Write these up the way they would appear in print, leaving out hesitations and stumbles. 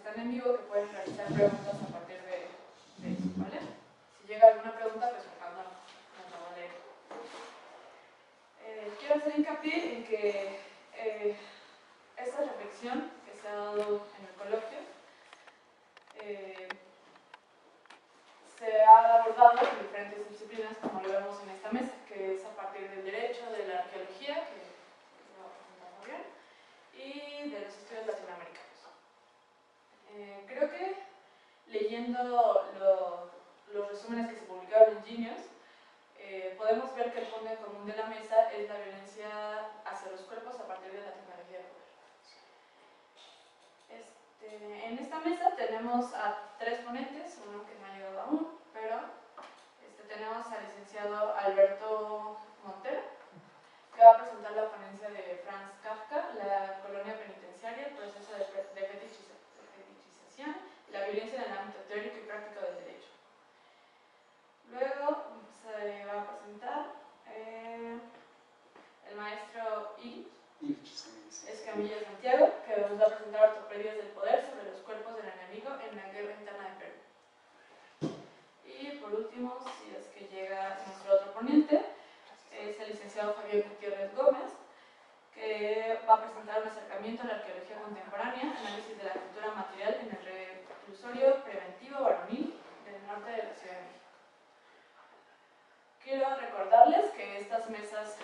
están en vivo que pueden realizar preguntas a partir de eso, ¿vale? Si llega alguna pregunta, pues Fernando nos la va a leer. Quiero hacer hincapié en que esta reflexión que se ha dado en el coloquio se ha abordado en diferentes disciplinas, como lo vemos en esta mesa, que es a partir del derecho, de la arqueología, que lo va a presentar Fabián, y de los estudios latinoamericanos. Creo que leyendo los resúmenes que se publicaron en Genius, podemos ver que el fondo en común de la mesa es la violencia hacia los cuerpos a partir de la tecnología de poder. En esta mesa tenemos a 3 ponentes, uno que no ha llegado aún, pero tenemos al licenciado Alberto Montero, que va a presentar la ponencia de Franz Kafka, la colonia penitenciaria, el proceso de fetichización y la violencia en el ámbito teórico y práctico del derecho. Luego se va a presentar el maestro Escamilla Santiago, que nos va a presentar ortopedias del poder sobre los cuerpos del enemigo en la guerra interna de Perú. Y por último, si es que llega nuestro otro ponente, es el licenciado Javier Gutiérrez Gómez, que va a presentar un acercamiento a la arqueología contemporánea, análisis de la cultura material en el reclusorio preventivo varonil del norte de la Ciudad de México. Quiero recordarles que estas mesas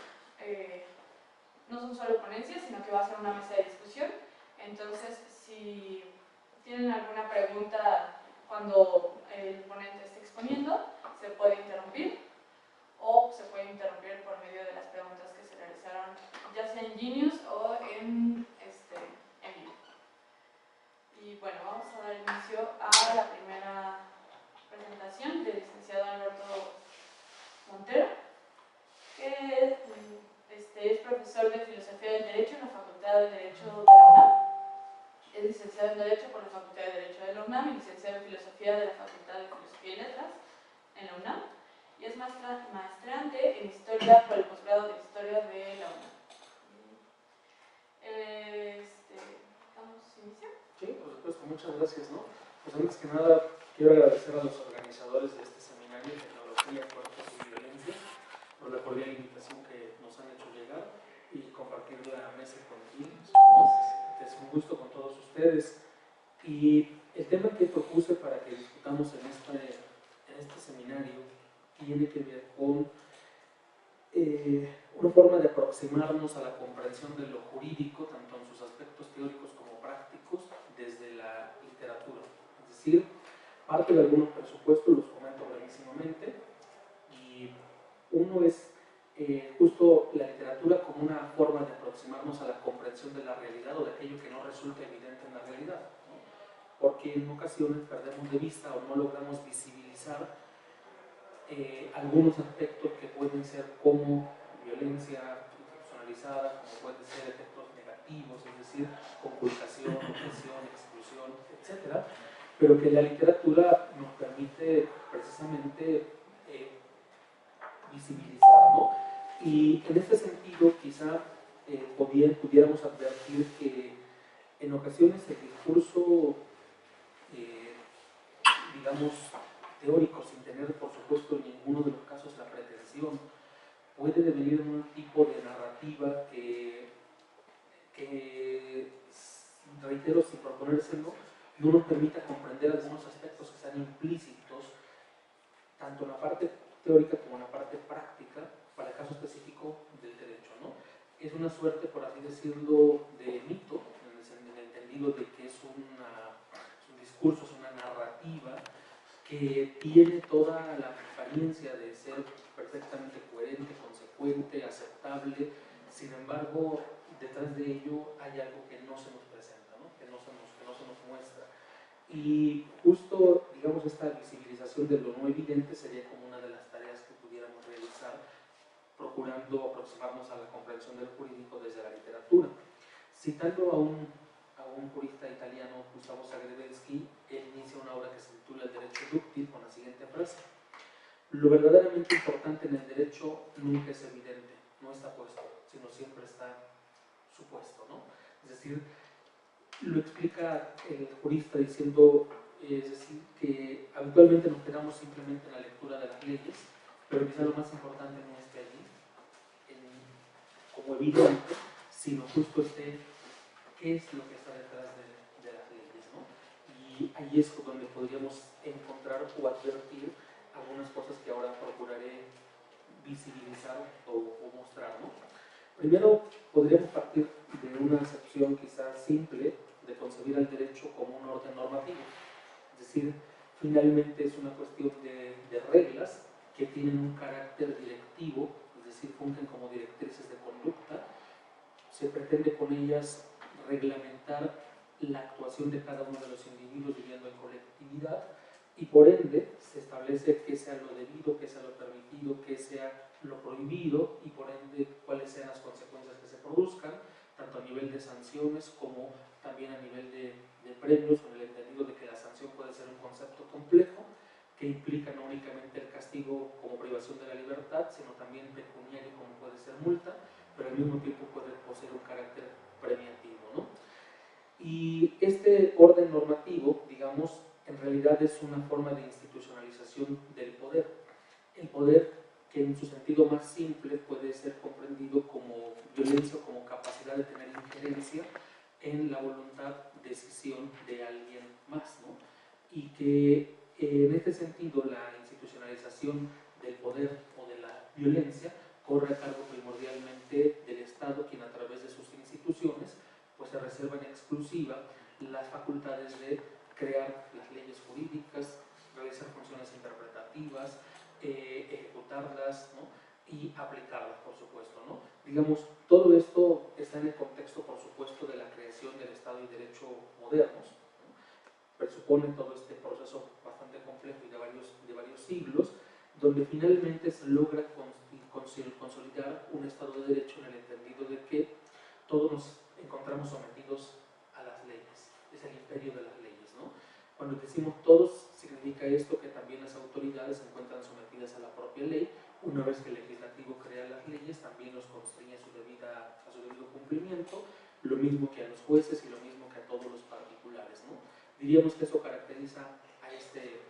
no son solo ponencias, sino que va a ser una mesa de discusión. Entonces, si tienen alguna pregunta cuando el ponente esté exponiendo, se puede interrumpir o se puede interrumpir por medio de las preguntas que se realizaron, ya sea en Genius o en vivo. Y bueno, vamos a dar inicio a la primera presentación del licenciado Alberto Montero, que es profesor de Filosofía del Derecho en la Facultad de Derecho de la UNAM. Es licenciado en Derecho por la Facultad de Derecho de la UNAM y licenciado en Filosofía de la Facultad de Filosofía y Letras en la UNAM. Y es maestrante en Historia por el posgrado de Historia de la UNAM. ¿Damos inicio? Sí, por supuesto, muchas gracias, ¿no? Pues antes que nada, quiero agradecer a los organizadores de este seminario de Tecnología, Cuerpos y Violencia por la cordial invitación que nos han hecho llegar y compartir la mesa con ellos. Es un gusto con todos ustedes. Y el tema que propuse para que discutamos en este seminario tiene que ver con una forma de aproximarnos a la comprensión de lo jurídico, tanto en sus aspectos teóricos como prácticos, desde la literatura. Es decir, parte de algunos presupuestos, los comento brevísimamente, y uno es justo la literatura como una forma de aproximarnos a la comprensión de la realidad o de aquello que no resulta evidente en la realidad, ¿no? Porque en ocasiones perdemos de vista o no logramos visibilizar algunos aspectos que pueden ser como violencia institucionalizada, como pueden ser efectos negativos, es decir, conculcación, opresión, exclusión, etc. Pero que la literatura nos permite precisamente visibilizar, ¿no? Y en este sentido, quizá pudiéramos advertir que en ocasiones el discurso, digamos, teórico, sin tener, por supuesto, en ninguno de los casos la pretensión, puede devenir en un tipo de narrativa que reitero, sin proponérselo, no nos permita comprender algunos aspectos que están implícitos, tanto en la parte teórica como en la parte práctica, para el caso específico del derecho, ¿no? Es una suerte, por así decirlo, de mito, en el entendido de que es un discurso, es una narrativa que tiene toda la apariencia de ser perfectamente coherente, consecuente, aceptable. Sin embargo, detrás de ello hay algo que no se nos presenta, ¿no? que no se nos muestra. Y justo, digamos, esta visibilización de lo no evidente sería como una de las tareas que pudiéramos realizar, procurando aproximarnos a la comprensión del jurídico desde la literatura. Citando a un jurista italiano, Gustavo Zagrebelsky, él inicia una obra que se titula El derecho dúctil con la siguiente frase: lo verdaderamente importante en el derecho nunca es evidente, no está puesto, sino siempre está supuesto, ¿no? Es decir, lo explica el jurista diciendo, es decir, que habitualmente nos quedamos simplemente en la lectura de las leyes, pero quizá lo más importante no esté allí, como evidente, sino justo esté qué es lo que está detrás de las leyes, ¿no? Y ahí es donde podríamos encontrar o advertir algunas cosas que ahora procuraré visibilizar o mostrar, ¿no? Primero, podríamos partir de una acepción quizás simple de concebir al derecho como un orden normativo. Es decir, finalmente es una cuestión de reglas que tienen un carácter directivo, es decir, fungen como directrices de conducta. Se pretende con ellas reglamentar la actuación de cada uno de los individuos viviendo en colectividad y por ende se establece qué sea lo debido, qué sea lo permitido, qué sea lo prohibido y por ende cuáles sean las consecuencias que se produzcan, tanto a nivel de sanciones como también a nivel de premios, con el entendido de que la sanción puede ser un concepto complejo que implica no únicamente el castigo como privación de la libertad, sino también pecuniario como puede ser multa, pero al mismo tiempo puede poseer un carácter premiativo, ¿no? Y este orden normativo, digamos, en realidad es una forma de institucionalización del poder. El poder que en su sentido más simple puede ser comprendido como violencia o como capacidad de tener injerencia en la voluntad, decisión de alguien más, ¿no? Y que en este sentido la institucionalización del poder o de la violencia corre a cargo primordialmente del Estado, quien a través de sus instituciones pues se reserva en exclusiva las facultades de crear las leyes jurídicas, realizar funciones interpretativas, ejecutarlas, ¿no? Y aplicarlas, por supuesto, ¿no? Digamos, todo esto está en el contexto, por supuesto, de la creación del Estado y Derecho modernos, ¿no? Presupone todo este proceso bastante complejo y de varios siglos, donde finalmente se logra consolidar un Estado de Derecho en el entendido de que todos nos encontramos sometidos a las leyes, es el imperio de las leyes, ¿no? Cuando decimos todos, significa esto que también las autoridades se encuentran sometidas a la propia ley. Una vez que el legislativo crea las leyes, también los constriñe a su debido cumplimiento, lo mismo que a los jueces y lo mismo que a todos los particulares, ¿no? Diríamos que eso caracteriza a este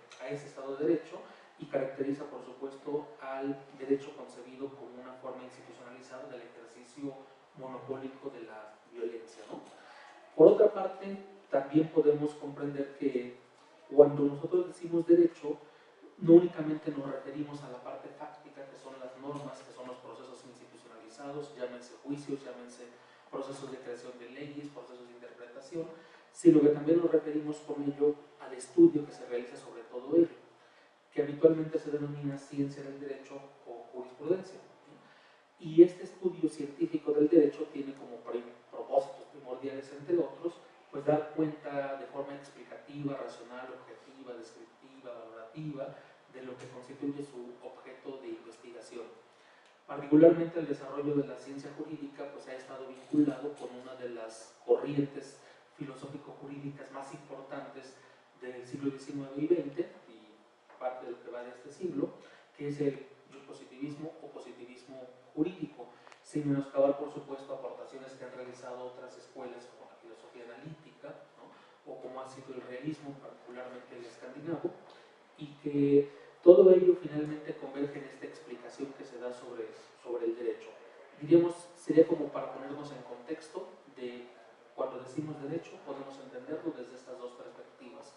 Estado de Derecho y caracteriza, por supuesto, al derecho concebido como una forma institucionalizada del ejercicio monopólico de la violencia, ¿no? Por otra parte, también podemos comprender que cuando nosotros decimos derecho, no únicamente nos referimos a la parte fáctica, que son las normas, que son los procesos institucionalizados, llámense juicios, llámense procesos de creación de leyes, procesos de interpretación, sino que también nos referimos con ello al estudio que se realiza sobre todo ello, que habitualmente se denomina ciencia del derecho o jurisprudencia. Y este estudio científico del derecho tiene como propósitos primordiales, entre otros, pues dar cuenta de forma explicativa, racional, objetiva, descriptiva, valorativa, de lo que constituye su objeto de investigación. Particularmente el desarrollo de la ciencia jurídica pues ha estado vinculado con una de las corrientes filosófico-jurídicas más importantes del siglo XIX y XX, y parte de lo que va de este siglo, que es el positivismo o positivismo jurídico, sin menoscabar, por supuesto, aportaciones que han realizado otras escuelas como la filosofía analítica, ¿no? O como ha sido el realismo, particularmente el escandinavo, y que todo ello finalmente converge en esta explicación que se da sobre el derecho. Diríamos, sería como para ponernos en contexto de cuando decimos derecho, podemos entenderlo desde estas dos perspectivas,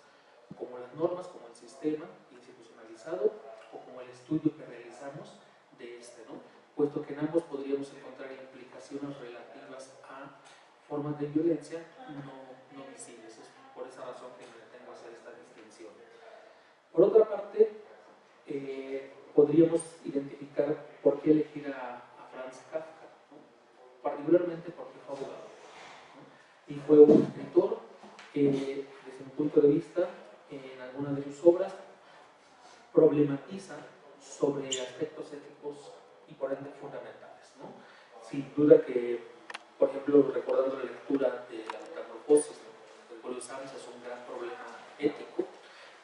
como las normas, como el sistema institucionalizado, o como el estudio que realizamos de este, ¿no? Puesto que en ambos podríamos encontrar implicaciones relativas a formas de violencia no visibles. Es por esa razón que me detengo a hacer esta distinción. Por otra parte, podríamos identificar por qué elegir a Franz Kafka, ¿no? Particularmente porque fue abogado, ¿no? Y fue un escritor que, desde mi punto de vista, en algunas de sus obras problematiza sobre aspectos éticos y por ende fundamentales, ¿no? Sin duda que, por ejemplo, recordando la lectura de la Metamorfosis de Gregorio Samsa, es un gran problema ético.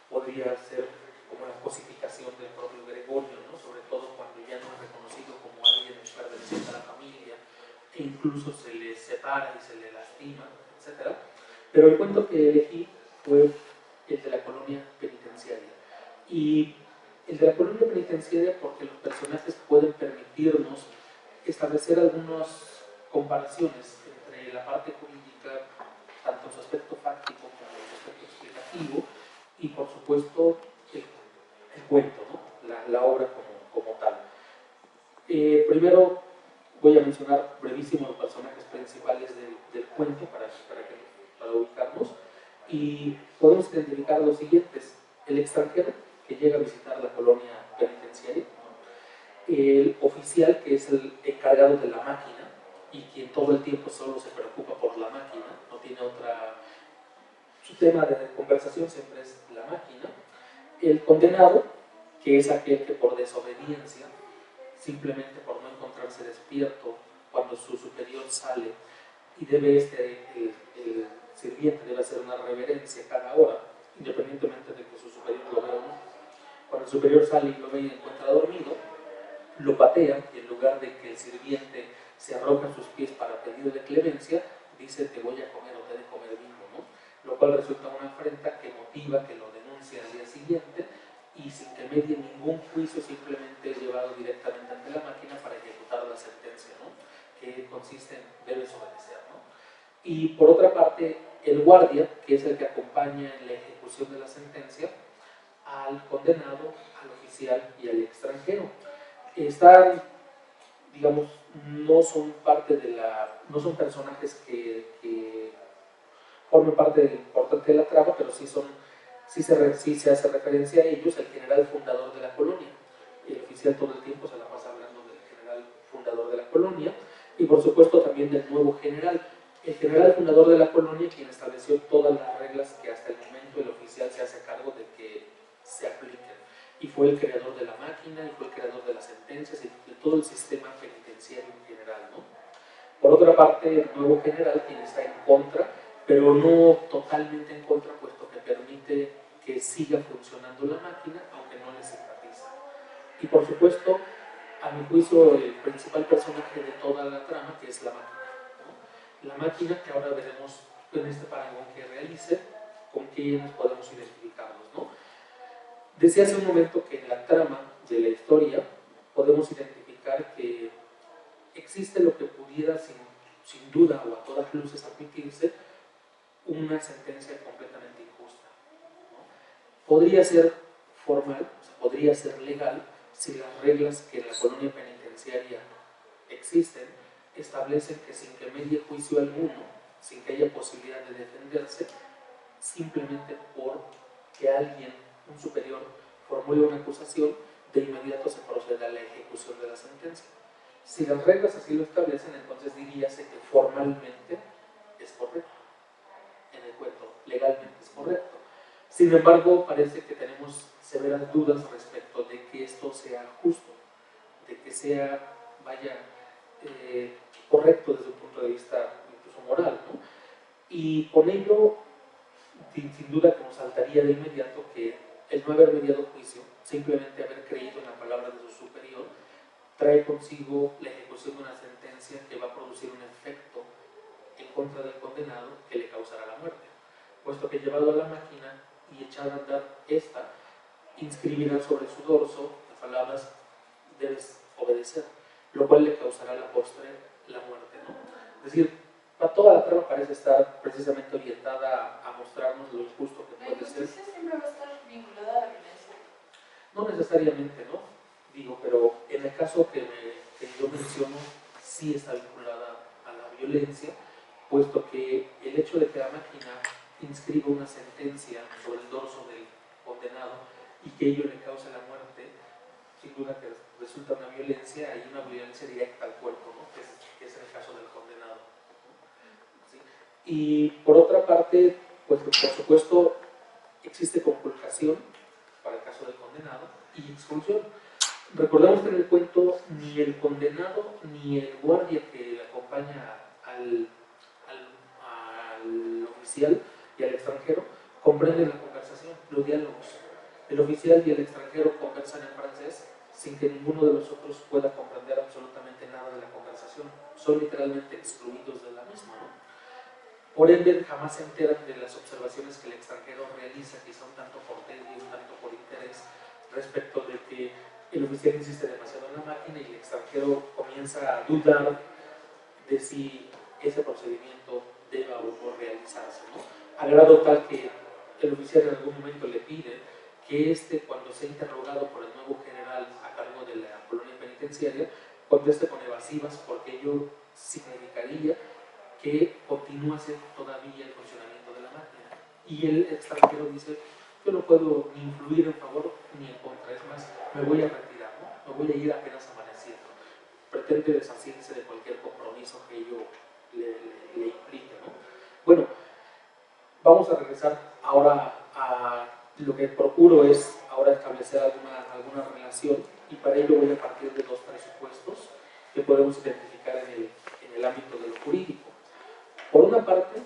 Podría ser como la cosificación del propio Gregorio, ¿no? Sobre todo cuando ya no es reconocido como alguien perteneciente a la familia, e incluso se le separa y se le lastima, etc. Pero el cuento que elegí fue el de la colonia penitenciaria. Y el de la colonia penitenciaria porque los personajes pueden permitirnos establecer algunas comparaciones entre la parte jurídica, tanto en su aspecto fáctico como en su aspecto explicativo, y por supuesto el cuento, ¿no? La obra como tal. Primero voy a mencionar brevísimo los personajes principales del cuento para ubicarnos, y podemos identificar los siguientes: el extranjero que llega a visitar la colonia penitenciaria, el oficial que es el encargado de la máquina y quien todo el tiempo solo se preocupa por la máquina, no tiene otra, su tema de conversación siempre es la máquina, el condenado que es aquel que por desobediencia, simplemente por no encontrarse despierto cuando su superior sale y debe el sirviente debe hacer una reverencia cada hora, independientemente de que su superior lo vea o no. Cuando el superior sale y lo ve y encuentra dormido, lo patea y en lugar de que el sirviente se arroja a sus pies para pedirle clemencia, dice te voy a comer o te he de comer vivo, ¿no? Lo cual resulta una afrenta que motiva que lo denuncie al día siguiente y sin que medie ningún juicio simplemente es llevado directamente ante la máquina para ejecutar la sentencia, ¿no? Que consiste en debes obedecer, ¿no? Y por otra parte, el guardia, que es el que acompaña en la ejecución de la sentencia al condenado, al oficial y al extranjero. Están, digamos, no son parte de no son personajes que formen parte importante de la trama, pero sí se hace referencia a ellos, el general fundador de la colonia. El oficial todo el tiempo se la pasa hablando del general fundador de la colonia y por supuesto también del nuevo general. El general fundador de la colonia, quien estableció todas las reglas que hasta el momento el oficial se hace cargo de que se apliquen. Y fue el creador de la máquina, y fue el creador de las sentencias y de todo el sistema penitenciario en general, ¿no? Por otra parte, el nuevo general, quien está en contra, pero no totalmente en contra, puesto que permite que siga funcionando la máquina, aunque no le simpatiza. Y por supuesto, a mi juicio, el principal personaje de toda la trama, que es la máquina, ¿no? La máquina que ahora veremos en este parangón que realice, con quién podemos identificarnos, ¿no? Decía hace un momento que en la trama de la historia podemos identificar que existe lo que pudiera sin duda o a todas luces admitirse una sentencia completamente injusta, ¿no? Podría ser formal, o sea, podría ser legal si las reglas que en la colonia penitenciaria existen establecen que sin que medie juicio alguno, sin que haya posibilidad de defenderse, simplemente por que alguien, un superior, formule una acusación, de inmediato se procede a la ejecución de la sentencia. Si las reglas así lo establecen, entonces diríase que formalmente es correcto. En el cuento, legalmente es correcto. Sin embargo, parece que tenemos severas dudas respecto de que esto sea justo, de que sea, correcto desde un punto de vista incluso moral, ¿no? Y con ello, sin duda que nos saltaría de inmediato que el no haber mediado juicio, simplemente haber creído en la palabra de su superior, trae consigo la ejecución de una sentencia que va a producir un efecto en contra del condenado que le causará la muerte, puesto que llevado a la máquina y echado a andar esta, inscribirá sobre su dorso las palabras debes obedecer, lo cual le causará a la postre la muerte, ¿no? Es decir, toda la trama parece estar precisamente orientada a mostrarnos lo injusto que puede ser. ¿La injusticia siempre va a estar vinculada a la violencia? No necesariamente, ¿no? Digo, pero en el caso que yo menciono, sí está vinculada a la violencia, puesto que el hecho de que la máquina inscriba una sentencia sobre el dorso del condenado y que ello le cause la muerte, sin duda que resulta una violencia y una violencia directa al cuerpo, ¿no? que es el caso del condenado, ¿no? ¿Sí? Y por otra parte, pues por supuesto existe conculcación para el caso del condenado y expulsión. Recordemos que en el cuento ni el condenado ni el guardia que acompaña al oficial y al extranjero comprenden la conversación, los diálogos. El oficial y el extranjero conversan en francés sin que ninguno de los otros pueda comprender absolutamente nada de la conversación. Son literalmente excluidos de la misma, ¿no? Por ende, jamás se enteran de las observaciones que el extranjero realiza, quizá un tanto por tedio, un tanto por interés, respecto de que el oficial insiste demasiado en la máquina y el extranjero comienza a dudar de si ese procedimiento deba o no realizarse, ¿no? A grado tal que el oficial en algún momento le pide que cuando sea interrogado por el nuevo general a cargo de la colonia penitenciaria, conteste con evasivas, porque ello significaría que continúase todavía el funcionamiento de la máquina. Y el extranjero dice: yo no puedo ni influir en favor ni en contra, es más, me voy a retirar, ¿no? Me voy a ir apenas amaneciendo. Pretende deshacerse de cualquier compromiso que ello le implique, ¿no? Bueno, vamos a regresar ahora a lo que procuro es ahora establecer alguna relación, y para ello voy a partir de dos presupuestos que podemos identificar en el ámbito de lo jurídico. Por una parte,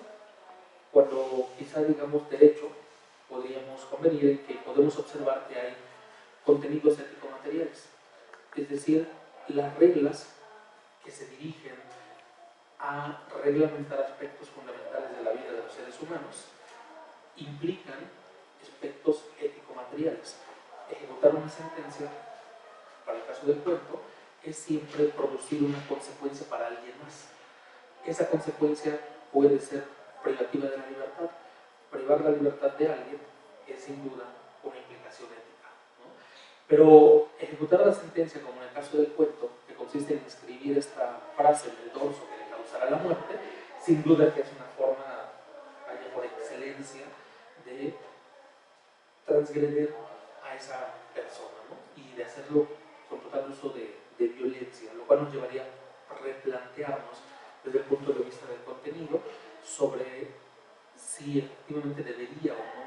cuando quizá digamos derecho, podríamos convenir en que podemos observar que hay contenidos ético-materiales, es decir, las reglas que se dirigen a reglamentar aspectos fundamentales de la vida de los seres humanos implican aspectos ético-materiales. Ejecutar una sentencia, para el caso del cuento, es siempre producir una consecuencia para alguien más. Esa consecuencia puede ser privativa de la libertad. Privar la libertad de alguien es sin duda una implicación ética, ¿no? Pero ejecutar la sentencia, como en el caso del cuento, que consiste en escribir esta frase en el dorso que le causará la muerte, sin duda que es una forma, vaya, por excelencia, de transgredir a esa persona, ¿no? Y de hacerlo con total uso de violencia, lo cual nos llevaría a replantearnos desde el punto de vista del contenido sobre si efectivamente debería o no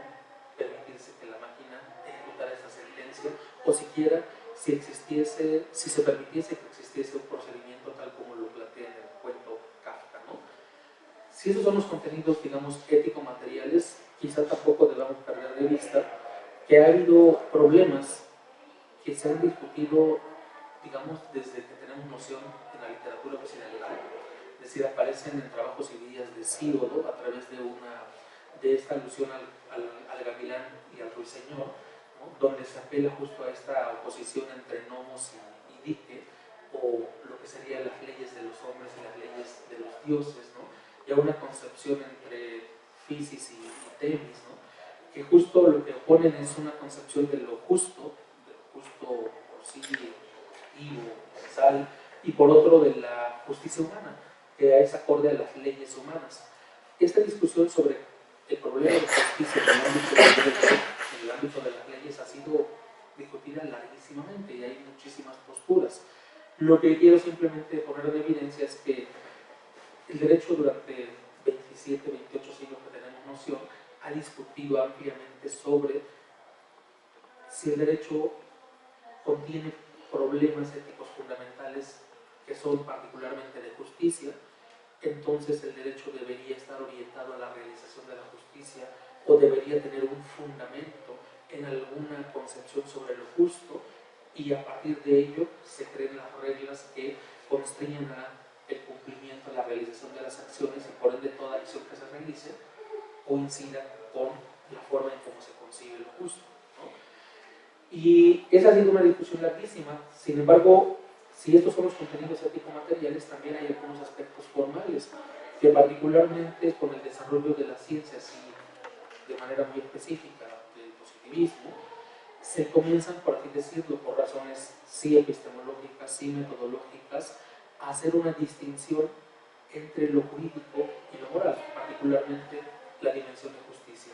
permitirse que la máquina ejecutara esa sentencia, o siquiera si se permitiese que existiese un procedimiento tal como lo plantea en el cuento Kafka, ¿no? Si esos son los contenidos, digamos, ético-materiales, quizá tampoco debamos perder de vista que ha habido problemas que se han discutido, digamos, desde que tenemos noción en la literatura occidental. Es decir, aparecen en trabajos y guías de Síodo a través de esta alusión al gavilán y al ruiseñor, ¿no? Donde se apela justo a esta oposición entre nomos y dike, o lo que serían las leyes de los hombres y las leyes de los dioses, ¿no? Y a una concepción entre Fisis y Temis, ¿no? Que justo lo que oponen es una concepción de lo justo por sí vivo, universal, y por otro de la justicia humana, que es acorde a las leyes humanas. Esta discusión sobre el problema de justicia en el ámbito de las leyes ha sido discutida larguísimamente y hay muchísimas posturas. Lo que quiero simplemente poner en evidencia es que el derecho durante 27, 28 siglos que tenemos noción ha discutido ampliamente sobre si el derecho contiene problemas éticos fundamentales que son particularmente de justicia. Entonces el derecho debería estar orientado a la realización de la justicia, o debería tener un fundamento en alguna concepción sobre lo justo, y a partir de ello se creen las reglas que constriñan el cumplimiento, la realización de las acciones, y por ende toda acción que se realice coincida con la forma en cómo se concibe lo justo, ¿no? Y esa ha sido una discusión larguísima. Sin embargo, si estos son los contenidos ético-materiales, también hay algunos aspectos formales que, particularmente con el desarrollo de las ciencias y de manera muy específica del positivismo, se comienzan, por así decirlo, por razones sí epistemológicas, sí metodológicas, a hacer una distinción entre lo jurídico y lo moral, particularmente la dimensión de justicia.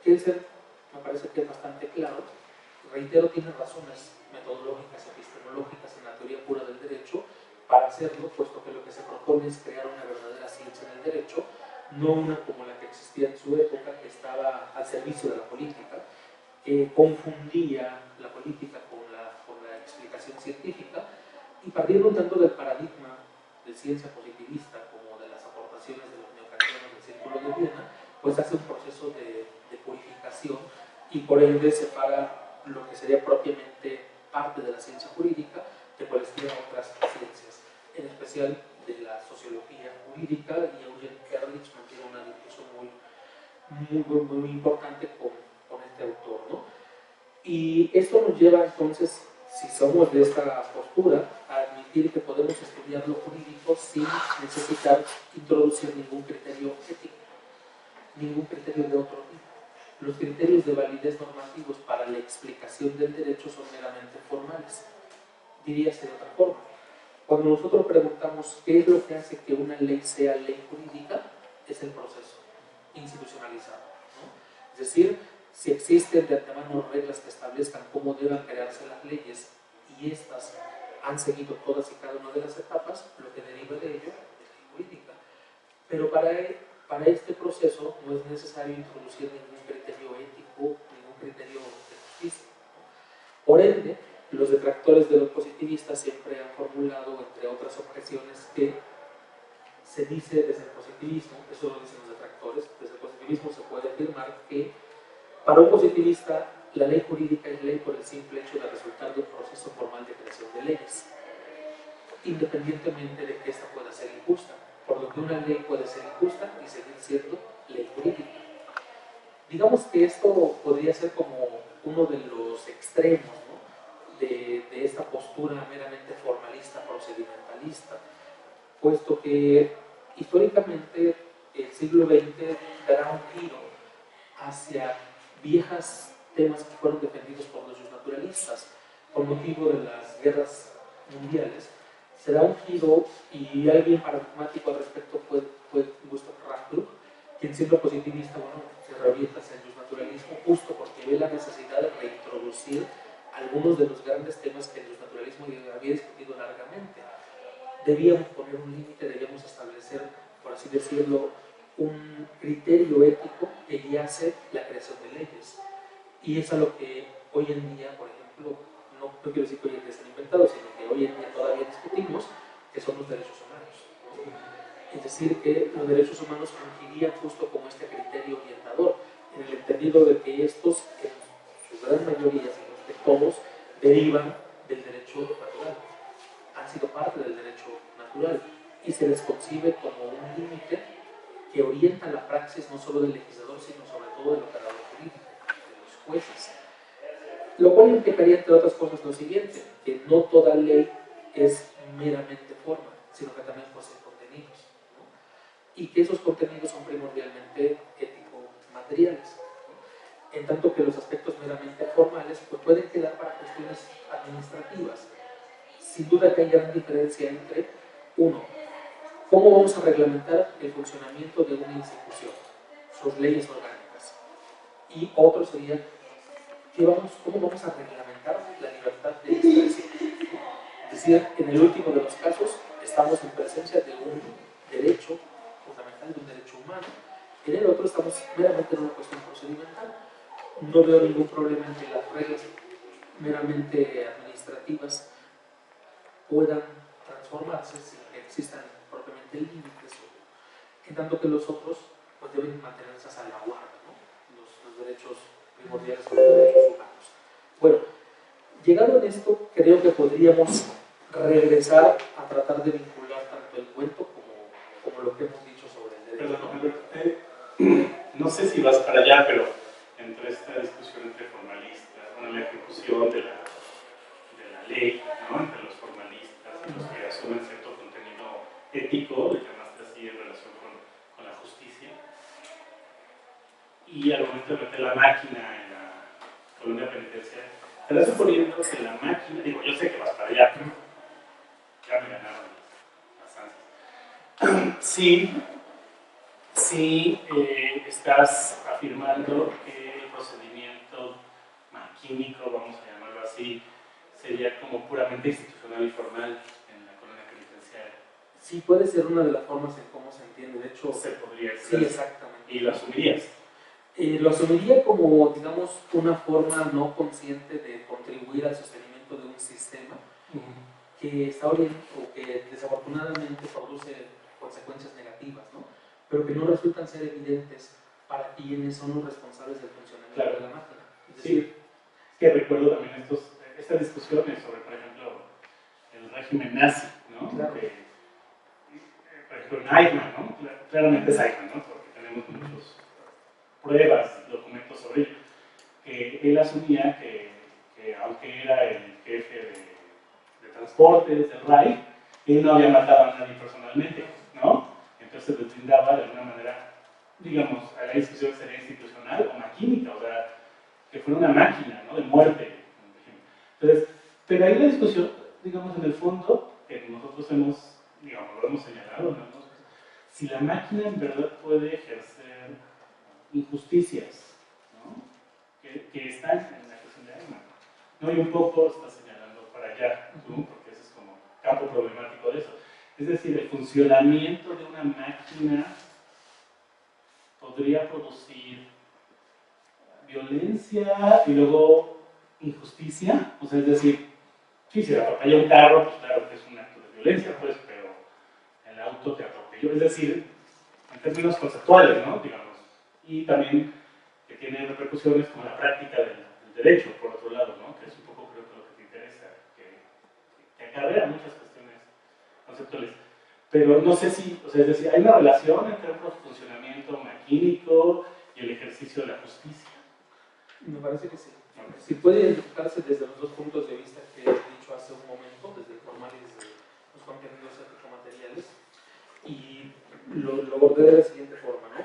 Kelsen me parece que es bastante claro. Reitero, tiene razones metodológicas, epistemológicas en la teoría pura del derecho para hacerlo, puesto que lo que se propone es crear una verdadera ciencia en el derecho, no una como la que existía en su época, que estaba al servicio de la política, que confundía la política con la explicación científica, y partiendo un tanto del paradigma de ciencia positivista, como de las aportaciones de los neocantianos del Círculo de Viena, pues hace un proceso de purificación, y por ende separa lo que sería propiamente parte de la ciencia jurídica de cualesquiera otras ciencias, en especial de la sociología jurídica, y muy importante con este autor, ¿no? Y esto nos lleva entonces, si somos de esta postura, a admitir que podemos estudiar lo jurídico sin necesitar introducir ningún criterio ético, ningún criterio de otro tipo. Los criterios de validez normativos para la explicación del derecho son meramente formales. Diríase de otra forma. Cuando nosotros preguntamos qué es lo que hace que una ley sea ley jurídica, es el proceso institucionalizado, ¿no? Es decir, si existen de antemano reglas que establezcan cómo deben crearse las leyes y estas han seguido todas y cada una de las etapas, lo que deriva de ello es ley jurídica. Pero para este proceso no es necesario introducir ningún criterio ético, ningún criterio de justicia, ¿no? Por ende, los detractores de los positivistas siempre han formulado, entre otras objeciones, que se dice desde el positivismo, eso lo dicen los detractores, desde el positivismo se puede afirmar que para un positivista la ley jurídica es ley por el simple hecho de resultar de un proceso formal de creación de leyes, independientemente de que ésta pueda ser injusta, por lo que una ley puede ser injusta y seguir siendo ley jurídica. Digamos que esto podría ser como uno de los extremos, ¿no?, de esta postura meramente formalista, procedimentalista, puesto que históricamente el siglo XX dará un giro hacia viejos temas que fueron defendidos por los naturalistas con motivo de las guerras mundiales. Se da un giro y alguien paradigmático al respecto fue Gustav Rampl, quien siendo positivista, bueno, se reorienta hacia el naturalismo justo porque ve la necesidad de reintroducir algunos de los grandes temas que el naturalismo había discutido largamente. Debíamos poner un límite, debíamos establecer, por así decirlo, un criterio ético que guiase la creación de leyes. Y es a lo que hoy en día, por ejemplo, no quiero decir que hoy en día están inventados, sino que hoy en día todavía discutimos, que son los derechos humanos, ¿no? Es decir, que los derechos humanos fungirían justo como este criterio orientador, en el entendido de que estos, en su gran mayoría, si no es que todos, derivan del derecho natural, han sido parte del derecho natural, y se les concibe como un límite que orienta la praxis no solo del legislador, sino sobre todo del operador jurídico, de los jueces. Lo cual implicaría, entre otras cosas, lo siguiente, que no toda ley es meramente forma, sino que también posee contenidos, ¿no? Y que esos contenidos son primordialmente ético-materiales, ¿no? En tanto que los aspectos meramente formales pues, pueden quedar para cuestiones administrativas. Sin duda que hay gran diferencia entre, uno, cómo vamos a reglamentar el funcionamiento de una institución, sus leyes orgánicas, y otro sería, ¿cómo vamos a reglamentar la libertad de expresión? Es decir, en el último de los casos, estamos en presencia de un derecho fundamental, de un derecho humano, en el otro estamos meramente en una cuestión procedimental. No veo ningún problema en que las reglas meramente administrativas puedan transformarse sin que existan propiamente límites, en tanto que los otros pues, deben mantenerse a salvaguarda, ¿no? Los derechos primordiales son los derechos humanos. Bueno, llegado a esto, creo que podríamos regresar a tratar de vincular tanto el cuento como lo que hemos dicho sobre el derecho. Perdón, no sé si vas para allá, pero entre esta discusión entre formalistas, bueno, la ejecución de la ley, ¿no?, entre los formalistas y los que asumen cierto contenido ético, le llamaste así en relación con la justicia, y al momento de meter la máquina en la colonia penitenciaria, ¿estás suponiendo que la máquina, digo, yo sé que vas para allá, pero ya me ganaron las ansias. Sí, estás afirmando que el procedimiento maquímico, vamos a llamarlo así, sería como puramente institucional y formal en la colonia penitenciaria. Sí, puede ser una de las formas en cómo se entiende. De hecho, se podría sí, exactamente. ¿Y lo asumirías? Lo asumiría como, digamos, una forma no consciente de contribuir al sostenimiento de un sistema que está orientado o que desafortunadamente produce consecuencias negativas, ¿no? Pero que no resultan ser evidentes para quienes son los responsables del funcionamiento de la máquina. Es decir, sí, que recuerdo también estas discusiones sobre, por ejemplo, el régimen nazi, ¿no? Claro. Por ejemplo, en Eichmann, ¿no? Claramente es Eichmann, ¿no? Porque tenemos muchos pruebas, documentos sobre ello, que él asumía que aunque era el jefe de transportes del RAI, él no había matado a nadie personalmente, ¿no? Entonces les brindaba de alguna manera, digamos, a la discusión sería institucional o maquínica, o sea, que fuera una máquina, ¿no? De muerte. Entonces, pero ahí la discusión, digamos, en el fondo, que nosotros hemos, digamos, lo hemos señalado, ¿no? Si la máquina en verdad puede ejercer injusticias, ¿no? Que están en la cuestión de alma. No, y un poco está señalando para allá, ¿no? Porque ese es como campo problemático de eso. Es decir, el funcionamiento de una máquina podría producir violencia y luego injusticia, o sea, es decir, sí, si te atropella un carro, pues claro que es un acto de violencia, pues, pero el auto te atropelló, es decir, en términos conceptuales, ¿no? Digamos, y también que tiene repercusiones como la práctica del derecho, por otro lado, ¿no? Que es un poco creo que lo que te interesa, que acarrea muchas cuestiones conceptuales. Pero no sé si, o sea, es decir, ¿hay una relación entre el funcionamiento maquínico y el ejercicio de la justicia? Me parece que sí. Si puede identificarse desde los dos puntos de vista que he dicho hace un momento, desde el formal y desde los contenidos ético-materiales, y lo abordé de la siguiente forma, ¿no?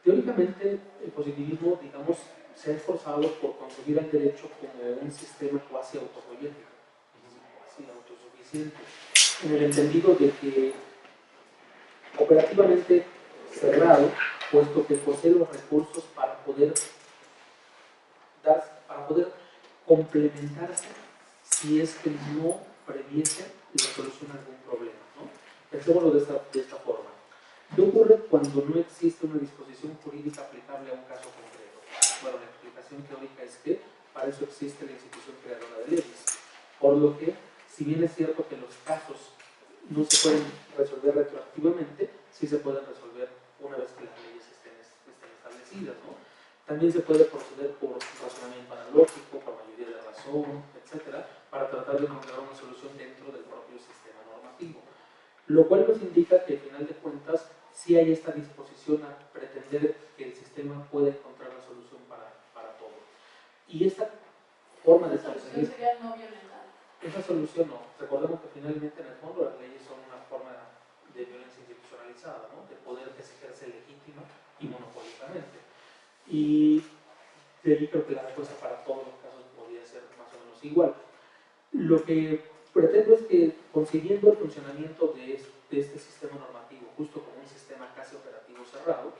Teóricamente, el positivismo, digamos, se ha esforzado por concebir al derecho como un sistema cuasi autopoyético, cuasi autosuficiente, en el entendido de que operativamente cerrado, puesto que posee los recursos para poder complementarse si es que no previese la solución a algún problema, ¿no? Pensémoslo de esta forma. ¿Qué ocurre cuando no existe una disposición jurídica aplicable a un caso concreto? Bueno, la explicación teórica es que para eso existe la institución creadora de leyes. Por lo que, si bien es cierto que los casos no se pueden resolver retroactivamente, sí se pueden resolver una vez que las leyes estén establecidas, ¿no? También se puede proceder por razonamiento analógico, por mayoría de razón, etcétera, para tratar de encontrar una solución dentro del propio sistema normativo. Lo cual nos indica que, al final de cuentas, sí hay esta disposición a pretender que el sistema puede encontrar la solución para todo. Y esta forma de solución sería no violentar. Esa solución no. Recordemos que finalmente, en el fondo, las leyes son una forma de violencia institucionalizada, ¿no? De poder que se ejerce legítima y monopólicamente. Y de ahí creo que la respuesta para todos los casos podría ser más o menos igual. Lo que pretendo es que, consiguiendo el funcionamiento de este sistema normativo, justo como un sistema casi operativo cerrado,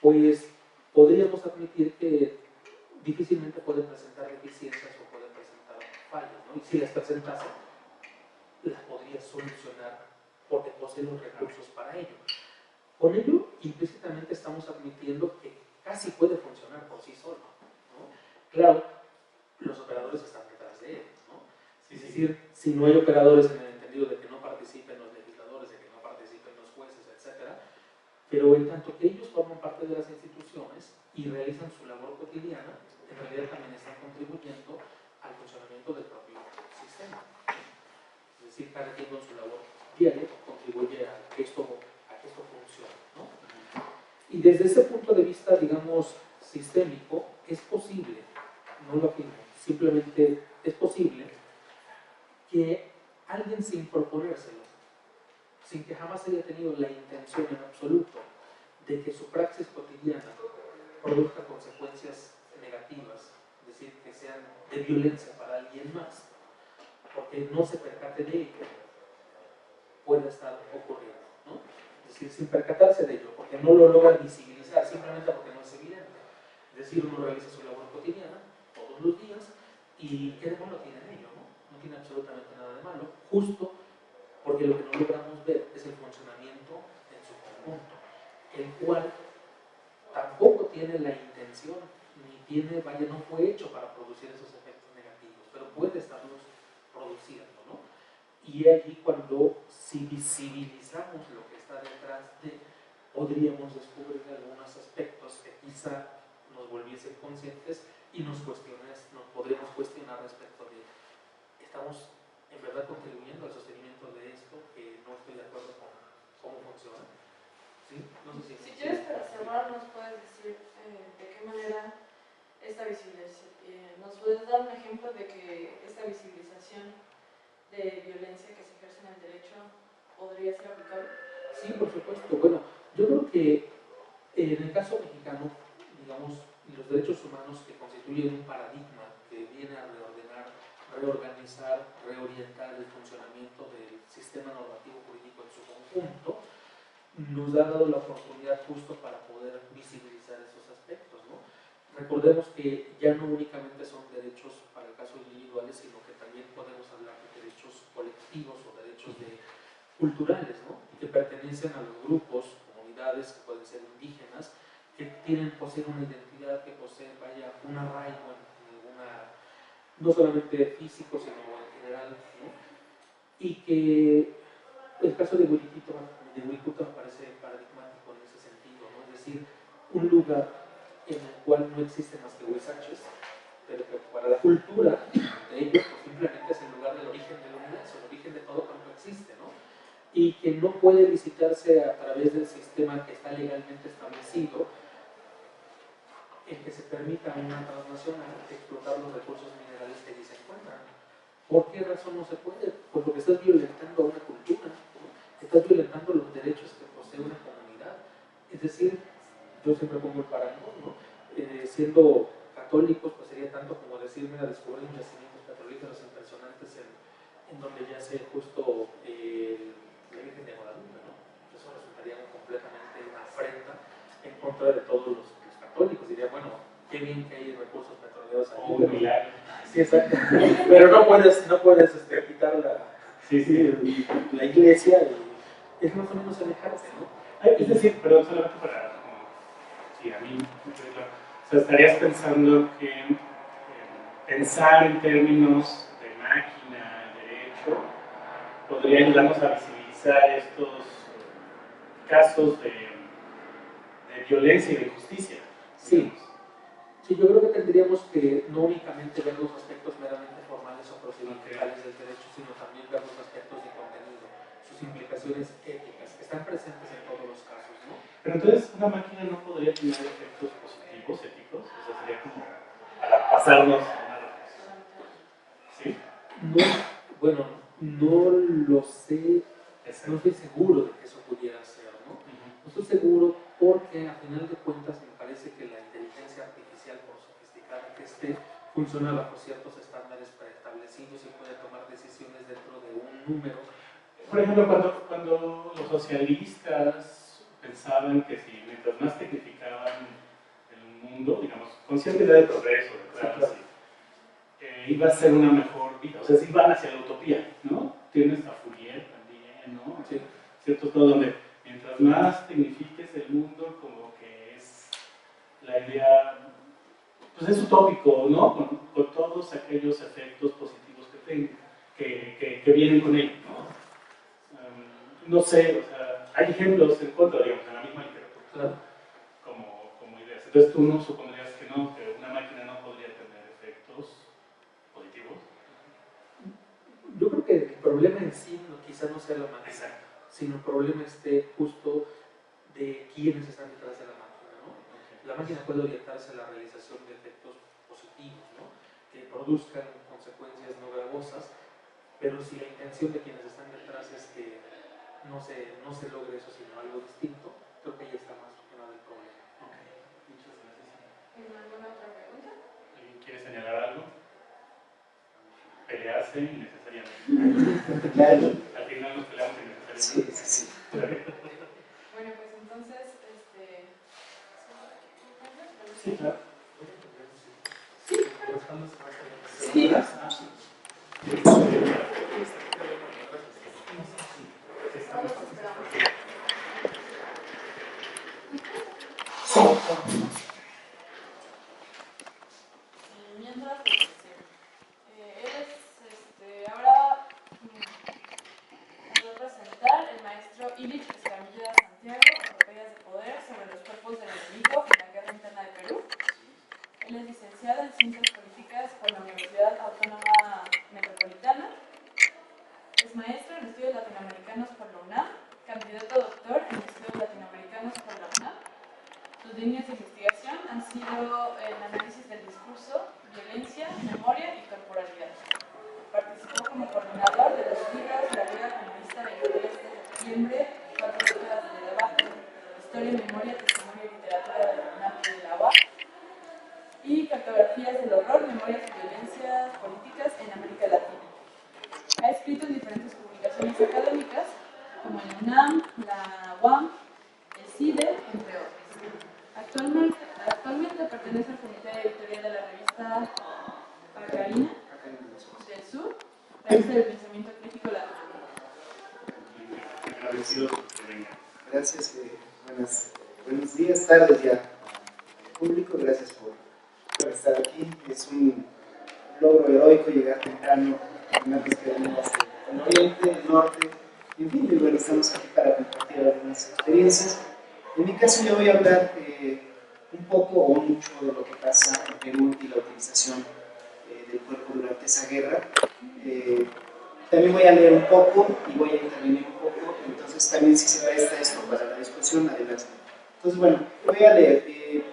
pues podríamos admitir que difícilmente puede presentar deficiencias o puede presentar fallos, ¿no? Y si las presentase, las podría solucionar porque posee los recursos para ello. Con ello, implícitamente estamos admitiendo que casi puede funcionar por sí solo, ¿no? Claro, los operadores están detrás de él, ¿no? Es decir, si no hay operadores en el entendido de que no participen los legisladores, de que no participen los jueces, etc., pero en tanto que ellos forman parte de las instituciones y realizan su labor cotidiana, en realidad también están contribuyendo al funcionamiento del propio sistema. Es decir, cada quien con su labor diaria contribuye a que esto funcione, ¿no? Y desde ese punto de vista, digamos, sistémico, es posible, no lo afirmo, simplemente es posible que alguien, sin proponérselo, sin que jamás haya tenido la intención en absoluto de que su praxis cotidiana produzca consecuencias negativas, es decir, que sean de violencia para alguien más, porque no se percate de ello, puede estar ocurriendo, ¿no? Es decir, sin percatarse de ello, porque no lo logra visibilizar, simplemente porque no es evidente. Es decir, uno realiza su labor cotidiana todos los días y ¿qué de malo tiene en ello? No tiene absolutamente nada de malo, justo porque lo que no logramos ver es el funcionamiento en su conjunto, el cual tampoco tiene la intención, ni tiene, no fue hecho para producir esos efectos negativos, pero puede estarlos produciendo, ¿no? Y allí, cuando si visibilizamos lo que está detrás de, podríamos descubrir algunos aspectos que quizá nos volviesen conscientes y nos podríamos cuestionar respecto de, ¿estamos en verdad contribuyendo al sostenimiento de esto que no estoy de acuerdo con cómo funciona? ¿sí? No sé Si quieres, para cerrar, nos puedes decir de qué manera nos puedes dar un ejemplo de que esta visibilización de violencia que se ejerce en el derecho podría ser aplicable. Sí, por supuesto. Bueno, yo creo que en el caso mexicano, digamos, los derechos humanos que constituyen un paradigma que viene a reordenar, reorganizar, reorientar el funcionamiento del sistema normativo jurídico en su conjunto, nos ha dado la oportunidad justo para poder visibilizar esos aspectos, ¿no? Recordemos que ya no únicamente son derechos para el caso individuales, sino que también podemos hablar de derechos colectivos o derechos culturales, ¿no? Que pertenecen a los grupos, comunidades que pueden ser indígenas, que poseen una identidad, que poseen, vaya, un arraigo no solamente físico, sino en general, ¿no? Y que el caso de Huiriquito me parece paradigmático en ese sentido, ¿no? Es decir, un lugar en el cual no existen más que huizaches, pero que para la cultura de ellos pues simplemente es el lugar del origen del universo, el origen de todo cuanto existe, ¿no? Y que no puede visitarse a través del sistema que está legalmente establecido, en que se permita a una transnacional explotar los recursos minerales que allí se encuentran. ¿Por qué razón no se puede? Pues porque estás violentando a una cultura, ¿no? Estás violentando los derechos que posee una comunidad. Es decir, yo siempre pongo el parangón, ¿no? Siendo católicos, pues sería tanto como decir, mira, descubrir yacimientos petrolíferos impresionantes en donde yace justo la Virgen de Guadalupe, ¿no? Eso resultaría completamente una afrenta en contra de todos los católicos. Diría, bueno, qué bien que hay recursos petroleros ahí. O un milagro. Sí, exacto. Pero no puedes quitar la iglesia y es más o menos semejante, ¿no? Es decir, perdón, solamente para, sí, a mí, o sea, estarías pensando que pensar en términos de máquina, derecho, podría ayudarnos a visibilizar estos casos de violencia y de injusticia. Sí. Sí, yo creo que tendríamos que no únicamente ver los aspectos meramente formales o procedimentales del derecho, sino también ver los aspectos de contenido, sus implicaciones éticas, que están presentes en todos los casos, ¿no? Pero entonces, ¿una máquina no podría tener efectos positivos, éticos? O sea, sería como para pasarnos a una reflexión. ¿Sí? No, bueno, no lo sé, no estoy seguro de que eso pudiera ser, ¿no? No estoy seguro porque a final de cuentas me parece que la inteligencia artificial, por sofisticada que esté, funciona bajo ciertos estándares preestablecidos y puede tomar decisiones dentro de un número. Por ejemplo, cuando los socialistas pensaban que si mientras más tecnificaban el mundo, digamos, con cierta idea de progreso, iba a ser una mejor vida, o sea, si van hacia la utopía, ¿no? Tienes a Fourier también, ¿no? Sí. Cierto, todo donde mientras más tecnifiques el mundo, como que es la idea, pues es utópico, ¿no? Con todos aquellos efectos positivos que vienen con ello, ¿no? No sé, o sea, hay ejemplos en contra, digamos, en la misma literatura, Claro. como ideas. Entonces, tú no supondrías que no, que una máquina no podría tener efectos positivos. Yo creo que el problema en sí quizá no sea la máquina, Exacto, sino el problema esté justo de quiénes están detrás de la máquina, ¿no? La máquina puede orientarse a la realización de efectos positivos, ¿no? Que produzcan consecuencias no gravosas, pero si la intención de quienes están detrás es que no se logre eso, sino algo distinto, creo que ahí está más que nada el problema. ok, muchas gracias. ¿Alguna otra pregunta? ¿Alguien quiere señalar algo? Pelearse innecesariamente. Claro. Al final nos peleamos innecesariamente. Sí. Bueno, pues entonces, Sí, claro. Sí. Todos esperamos. Mientras, ahora nos va a presentar el maestro Memoria y Corporalidad. Participó como coordinador de los libros La Liga Comunista 23 de septiembre, 4 décadas de debate, Historia, Memoria, Testimonio y Literatura de la UNAM y de la UAP, y Cartografías del Horror, Memorias y Violencias Políticas en América Latina. Ha escrito en diferentes publicaciones académicas, como en la UNAM, la UAM, el CIDE, entre otros. Actualmente pertenece al comité editorial de la revista Pacarina del Sur, revista del pensamiento crítico latinoamericano. Agradecido que venga. Gracias, buenos días, tardes ya público, gracias por estar aquí. Es un logro heroico llegar temprano, antes que venimos del oriente, del norte, en fin, y bueno, estamos aquí para compartir algunas experiencias. En mi caso yo voy a hablar un poco o mucho de lo que pasa en Perú y la utilización del cuerpo durante esa guerra. También voy a leer un poco y voy a intervenir un poco, entonces también si se presta esto para la discusión, adelante. Entonces bueno, voy a leer.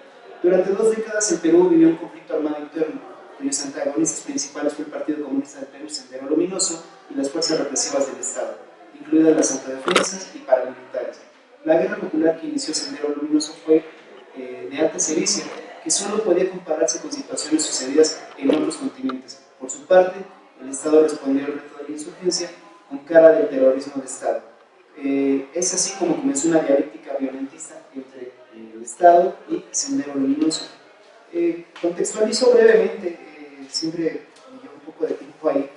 Durante 2 décadas el Perú vivió un conflicto armado interno, cuyos antagonistas principales fue el Partido Comunista del Perú, Sendero Luminoso, y las fuerzas represivas del Estado, incluidas las autodefensas y paramilitares. La guerra popular que inició Sendero Luminoso fue de alta sevicia, que solo podía compararse con situaciones sucedidas en otros continentes. Por su parte, el Estado respondió al reto de la insurgencia con cara del terrorismo de Estado. Es así como comenzó una dialéctica violentista entre el Estado y Sendero Luminoso. Contextualizo brevemente, siempre me llevo un poco de tiempo ahí,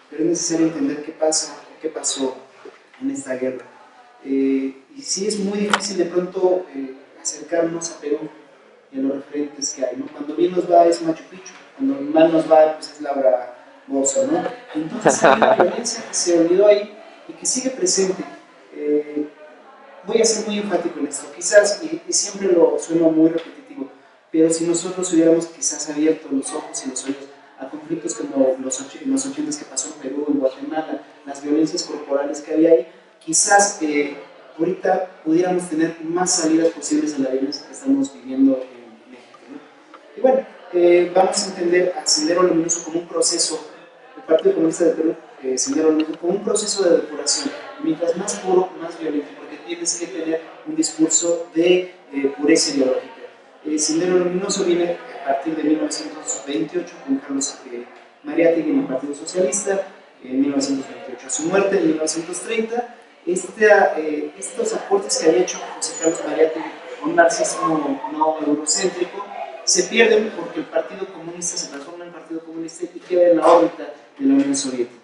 pero es necesario entender qué pasó en esta guerra. Y sí es muy difícil de pronto acercarnos a Perú y a los referentes que hay, ¿no? Cuando bien nos va es Machu Picchu, cuando mal nos va pues es Laura Bozo, ¿no? Entonces hay una violencia que se olvidó ahí y que sigue presente. Voy a ser muy enfático en esto, quizás, y siempre lo sueno muy repetitivo, pero si nosotros hubiéramos quizás abierto los ojos y los oídos a conflictos como los 80s que pasó en Perú, en Guatemala, las violencias corporales que había ahí, quizás ahorita pudiéramos tener más salidas posibles a la violencia que estamos viviendo en México, ¿no? Y bueno, vamos a entender a Sendero Luminoso como un proceso, el Partido Comunista del Perú, Sendero Luminoso, como un proceso de depuración, mientras más puro, más violento, porque tienes que tener un discurso de pureza ideológica. Sendero Luminoso viene a partir de 1928 con Carlos Mariátegui en el Partido Socialista, en 1928. A su muerte en 1930, estos aportes que había hecho José Carlos Mariátegui, un marxismo no eurocéntrico, se pierden porque el Partido Comunista se transforma en Partido Comunista y queda en la órbita de la Unión Soviética.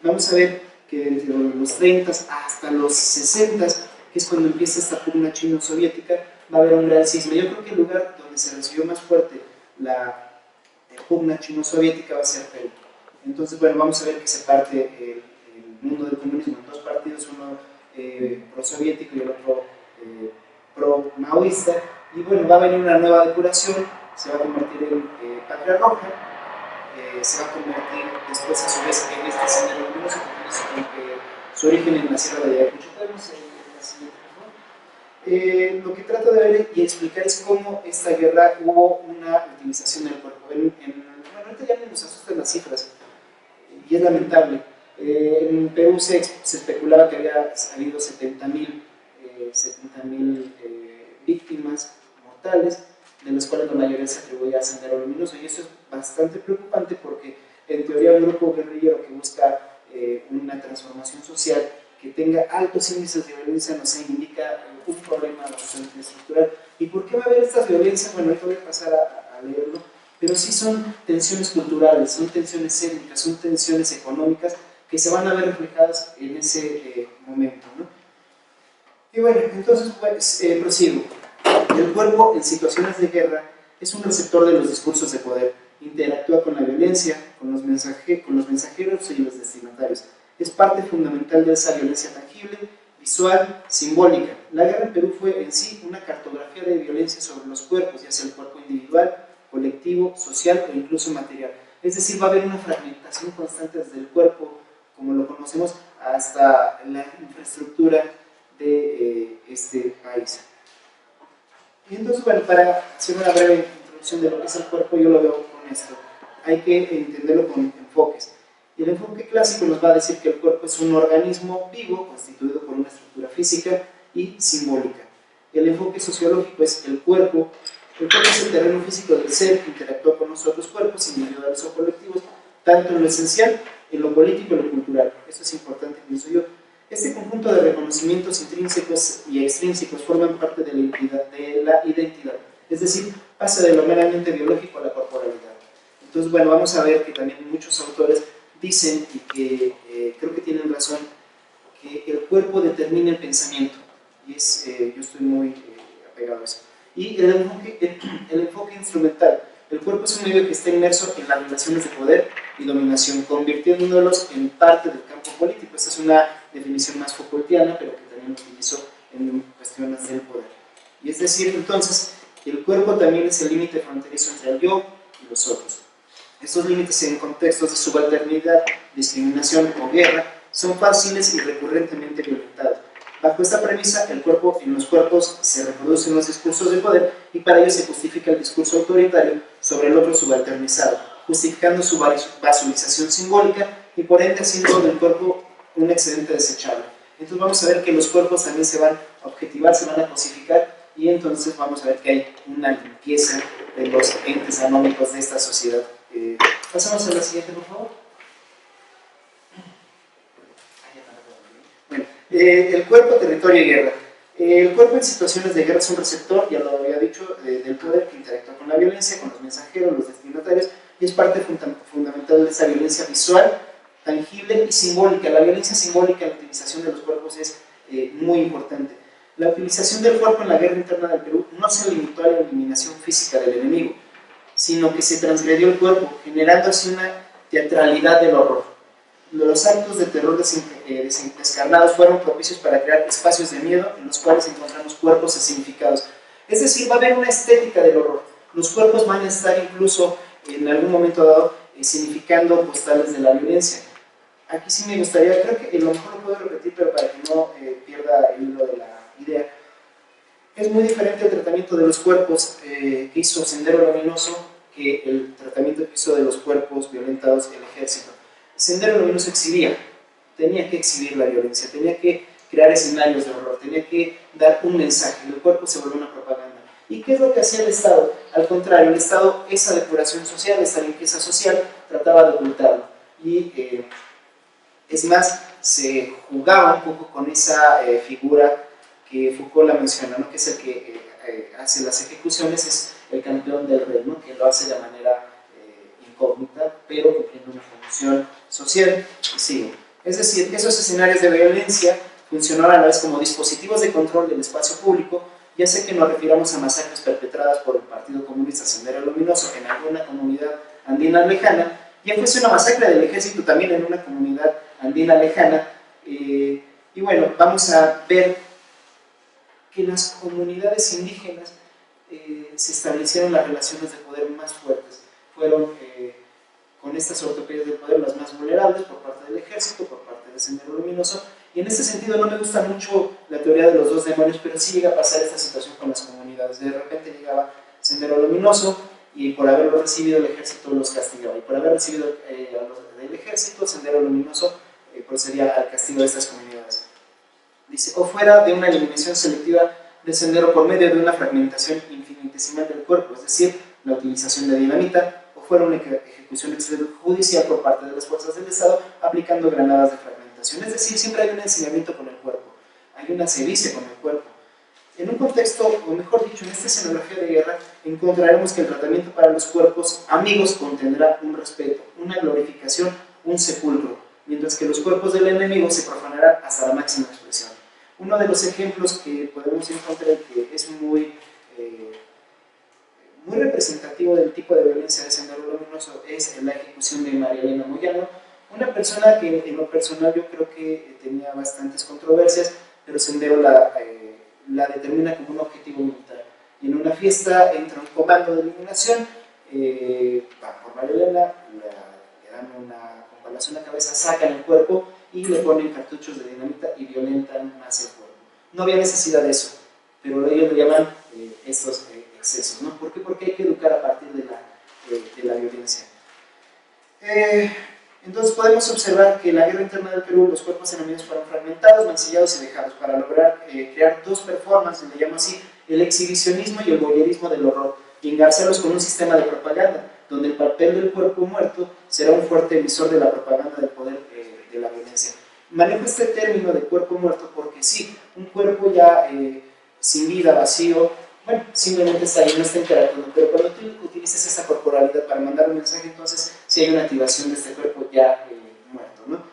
Vamos a ver que desde los 30 hasta los 60, que es cuando empieza esta pugna chino-soviética, va a haber un gran cisma. Yo creo que el lugar donde se recibió más fuerte la pugna chino-soviética va a ser Perú. Entonces, bueno, vamos a ver que se parte el mundo del comunismo en 2 partidos, uno pro-soviético y el otro pro-maoísta. Y bueno, va a venir una nueva depuración, se va a convertir en Patria Roja, se va a convertir después a su vez en este Sendero Luminoso, que tiene su origen en la Sierra de Ayacucho. Lo que trato de ver y explicar es cómo esta guerra hubo una utilización del cuerpo. Bueno, ahorita ya nos asustan las cifras, y es lamentable. En Perú se especulaba que había habido 70.000 víctimas mortales, de las cuales la mayoría se atribuía a Sendero Luminoso, y eso es bastante preocupante porque en teoría un grupo guerrillero que busca una transformación social que tenga altos índices de violencia nos indica un problema bastante estructural. ¿Y por qué va a haber estas violencias? Bueno, ahorita voy a pasar a leerlo, pero sí son tensiones culturales, son tensiones étnicas, son tensiones económicas que se van a ver reflejadas en ese momento, ¿no? Y bueno, entonces pues, prosigo. El cuerpo en situaciones de guerra es un receptor de los discursos de poder, interactúa con la violencia, con los mensajeros y los destinatarios. Es parte fundamental de esa violencia tangible, visual, simbólica. La guerra en Perú fue en sí una cartografía de violencia sobre los cuerpos, ya sea el cuerpo individual, colectivo, social o incluso material. Es decir, va a haber una fragmentación constante desde el cuerpo, como lo conocemos, hasta la infraestructura de este país. Y entonces, bueno, para hacer una breve introducción de lo que es el cuerpo, yo lo veo con esto. hay que entenderlo con enfoques. Y el enfoque clásico nos va a decir que el cuerpo es un organismo vivo constituido por una estructura física y simbólica. El enfoque sociológico es el cuerpo es el terreno físico del ser que interactúa con los otros cuerpos individuales o colectivos, tanto en lo esencial, en lo político y lo cultural. Esto es importante, pienso yo. Este conjunto de reconocimientos intrínsecos y extrínsecos forman parte de la identidad, es decir, pasa de lo meramente biológico a la corporalidad. Entonces, bueno, vamos a ver que también muchos autores dicen, y que creo que tienen razón, que el cuerpo determina el pensamiento, y yo estoy muy apegado a eso. Y el enfoque instrumental. El cuerpo es un medio que está inmerso en las relaciones de poder y dominación, convirtiéndolos en parte del campo político. Esta es una definición más Foucaultiana, pero que también utilizo en cuestiones del poder. Y es decir, entonces, el cuerpo también es el límite fronterizo entre el yo y los otros. Estos límites en contextos de subalternidad, discriminación o guerra son fáciles y recurrentemente violentados. Bajo esta premisa, en los cuerpos se reproducen los discursos de poder y para ello se justifica el discurso autoritario sobre el otro subalternizado, justificando su basualización simbólica y por ende haciendo del cuerpo un excedente desechable. Entonces vamos a ver que los cuerpos también se van a objetivar, se van a cosificar y entonces vamos a ver que hay una limpieza de los entes anómicos de esta sociedad. Pasamos a la siguiente, por favor. Bueno, el cuerpo, territorio y guerra. El cuerpo en situaciones de guerra es un receptor, ya lo había dicho, del poder que interactúa con la violencia, con los mensajeros, los destinatarios, y es parte fundamental de esa violencia visual, tangible y simbólica. La violencia simbólica, la utilización de los cuerpos es muy importante. La utilización del cuerpo en la guerra interna del Perú no se limitó a la eliminación física del enemigo, sino que se transgredió el cuerpo, generando así una teatralidad del horror. Los actos de terror descarnados fueron propicios para crear espacios de miedo en los cuales encontramos cuerpos escenificados. Es decir, va a haber una estética del horror. Los cuerpos van a estar incluso en algún momento dado significando postales de la violencia. Aquí sí me gustaría, creo que a lo mejor lo puedo repetir, pero para que no pierda el hilo de la idea. Es muy diferente el tratamiento de los cuerpos que hizo Sendero Luminoso que el tratamiento que hizo de los cuerpos violentados el ejército. Sendero Luminoso exhibía, tenía que exhibir la violencia, tenía que crear escenarios de horror, tenía que dar un mensaje, el cuerpo se volvió una propaganda. ¿Y qué es lo que hacía el Estado? Al contrario, el Estado, esa depuración social, esa limpieza social, trataba de ocultarlo. Y es más, se jugaba un poco con esa figura que Foucault la menciona, ¿no? Que es el que hace las ejecuciones, es el campeón del rey, ¿no? Que lo hace de manera incógnita, pero cumpliendo una función social y sigue. Es decir, esos escenarios de violencia funcionaban a la vez como dispositivos de control del espacio público, ya sea que nos refiramos a masacres perpetradas por el Partido Comunista Sendero Luminoso en alguna comunidad andina lejana, ya fuese una masacre del ejército también en una comunidad andina lejana, y bueno, vamos a ver que en las comunidades indígenas se establecieron las relaciones de poder más fuertes. Fueron con estas ortopedias de poder las más vulnerables por parte del ejército, por parte del Sendero Luminoso, y en este sentido no me gusta mucho la teoría de los dos demonios, pero sí llega a pasar esta situación con las comunidades. De repente llegaba Sendero Luminoso y por haberlo recibido el ejército los castigaba, y por haber recibido a los del ejército, Sendero Luminoso procedía al castigo de estas comunidades. Dice, o fuera de una eliminación selectiva del sendero por medio de una fragmentación infinitesimal del cuerpo, es decir, la utilización de dinamita, o fuera una ejecución extrajudicial por parte de las fuerzas del Estado aplicando granadas de fragmentación. Es decir, siempre hay un enseñamiento con el cuerpo, hay una sevicia con el cuerpo. En un contexto, o mejor dicho, en esta escenografía de guerra, encontraremos que el tratamiento para los cuerpos amigos contendrá un respeto, una glorificación, un sepulcro, mientras que los cuerpos del enemigo se profanarán hasta la máxima expresión. Uno de los ejemplos que podemos encontrar que es muy representativo del tipo de violencia de Sendero Luminoso es la ejecución de María Elena Moyano, una persona que en lo personal yo creo que tenía bastantes controversias, pero Sendero la determina como un objetivo militar. Y en una fiesta entra un comando de eliminación, va por María Elena, le dan una balazo en la cabeza, sacan el cuerpo y le ponen cartuchos de dinamita y violentan más el cuerpo. No había necesidad de eso, pero ellos le llaman estos excesos, ¿no? ¿Por qué? Porque hay que educar a partir de la violencia. Entonces podemos observar que en la guerra interna del Perú los cuerpos enemigos fueron fragmentados, mancillados y dejados para lograr crear dos performances, le llamo así, el exhibicionismo y el voyerismo del horror, y engarzarlos con un sistema de propaganda, donde el papel del cuerpo muerto será un fuerte emisor de la propaganda del poder de la violencia. Manejo este término de cuerpo muerto porque sí, un cuerpo ya sin vida, vacío, bueno, simplemente está ahí, no está interactuando, pero cuando tú utilizas esa corporalidad para mandar un mensaje, entonces sí hay una activación de este cuerpo ya muerto, ¿no?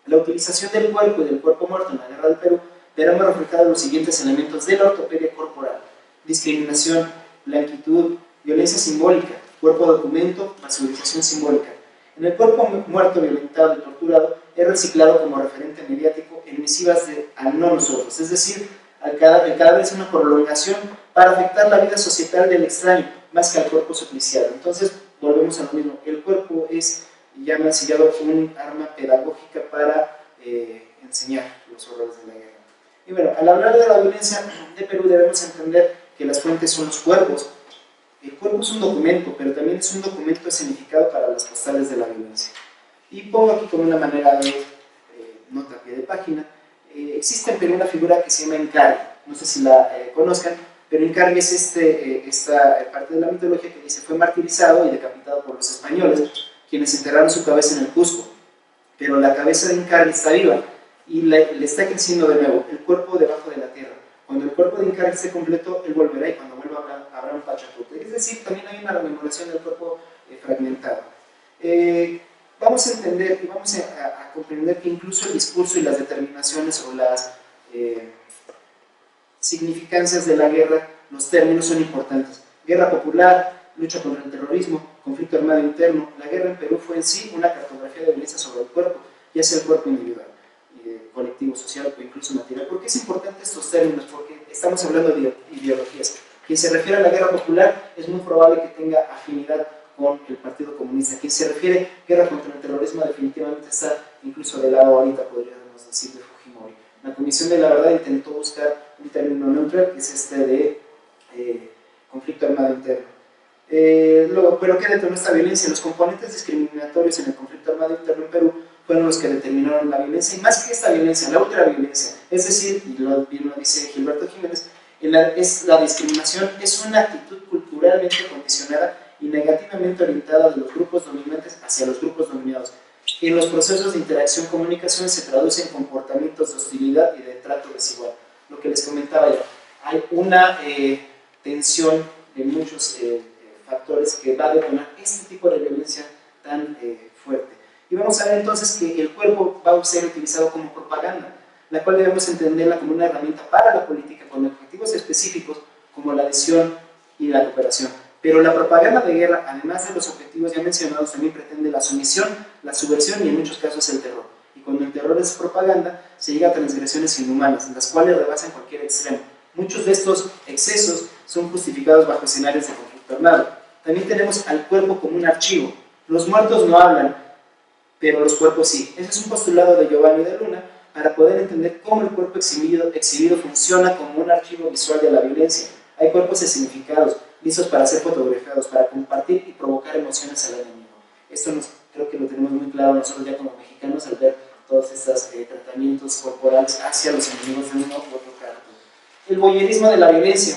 La utilización del cuerpo y del cuerpo muerto en la guerra del Perú veremos reflejados los siguientes elementos de la ortopedia corporal: discriminación, blanquitud, violencia simbólica, cuerpo documento, masculinización simbólica. En el cuerpo muerto, violentado y torturado es reciclado como referente mediático en misivas de a no nosotros, es decir, el cadáver es una prolongación para afectar la vida societal del extraño, más que al cuerpo supliciado. Entonces, volvemos a lo mismo, el cuerpo es ya mancillado como un arma pedagógica para enseñar los horrores de la guerra. Y bueno, al hablar de la violencia de Perú debemos entender que las fuentes son los cuerpos. El cuerpo es un documento, pero también es un documento escenificado para las postales de la violencia. Y pongo aquí como una manera de nota a pie de página. Existe en Perú una figura que se llama Encargue, no sé si la conozcan, pero Encargue es esta parte de la mitología que dice fue martirizado y decapitado por los españoles, quienes enterraron su cabeza en el Cusco, pero la cabeza de Encargue está viva y le está creciendo de nuevo, el cuerpo debajo de la tierra. Cuando el cuerpo de Encargue esté completo, él volverá y cuando vuelva habrá un Pachacute. Es decir, también hay una rememoración del cuerpo fragmentado. Vamos a entender y vamos a comprender que incluso el discurso y las determinaciones o las significancias de la guerra, los términos son importantes. Guerra popular, lucha contra el terrorismo, conflicto armado interno. La guerra en Perú fue en sí una cartografía de violencia sobre el cuerpo, ya sea el cuerpo individual, colectivo, social o incluso material. ¿Por qué es importante estos términos? Porque estamos hablando de ideologías. Quien se refiere a la guerra popular es muy probable que tenga afinidad con el Partido Comunista. Quien se refiere a guerra contra el terrorismo definitivamente está incluso del lado ahorita, podríamos decir, de Fujimori. La Comisión de la Verdad intentó buscar un término neutral, que es este de conflicto armado interno. Pero ¿qué detonó esta violencia? Los componentes discriminatorios en el conflicto armado interno en Perú fueron los que determinaron la violencia, y más que esta violencia, la ultraviolencia, es decir, y bien lo dice Gilberto Jiménez, la discriminación es una actitud culturalmente condicionada y negativamente orientada de los grupos dominantes hacia los grupos dominados. En los procesos de interacción-comunicación se traducen comportamientos de hostilidad y de trato desigual. Lo que les comentaba yo, hay una tensión de muchos factores que va a detonar este tipo de violencia tan fuerte. Y vamos a ver entonces que el cuerpo va a ser utilizado como propaganda, la cual debemos entenderla como una herramienta para la política con objetivos específicos como la adhesión y la cooperación. Pero la propaganda de guerra, además de los objetivos ya mencionados, también pretende la sumisión, la subversión y en muchos casos el terror. Y cuando el terror es propaganda, se llega a transgresiones inhumanas, las cuales rebasan cualquier extremo. Muchos de estos excesos son justificados bajo escenarios de conflicto armado. También tenemos al cuerpo como un archivo. Los muertos no hablan, pero los cuerpos sí. Ese es un postulado de Giovanni de Luna para poder entender cómo el cuerpo exhibido funciona como un archivo visual de la violencia. Hay cuerpos escenificados, listos para ser fotografiados, para compartir y provocar emociones al enemigo. Esto creo que lo tenemos muy claro nosotros ya como mexicanos al ver todos estos tratamientos corporales hacia los enemigos de uno u otro cargo. El voyerismo de la violencia.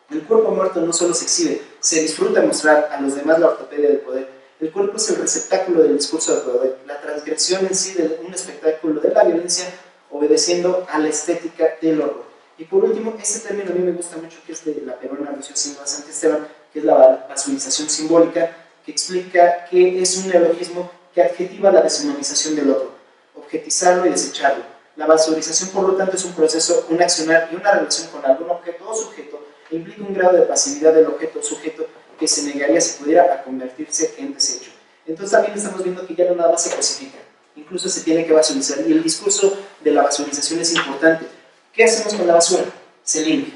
El cuerpo muerto no solo se exhibe, se disfruta mostrar a los demás la ortopedia del poder. El cuerpo es el receptáculo del discurso del poder, la transgresión en sí de un espectáculo de la violencia obedeciendo a la estética del horror. Y por último, este término a mí me gusta mucho, que es de la peruana Lucio Silva Santisteban, que es la basurización simbólica, que explica que es un neologismo que adjetiva la deshumanización del otro, objetizarlo y desecharlo. La basurización, por lo tanto, es un proceso, un accionar y una relación con algún objeto o sujeto, e implica un grado de pasividad del objeto o sujeto que se negaría si pudiera a convertirse en desecho. Entonces también estamos viendo que ya no nada más se cosifica, incluso se tiene que basurizar, y el discurso de la basurización es importante. ¿Qué hacemos con la basura? Se limpia.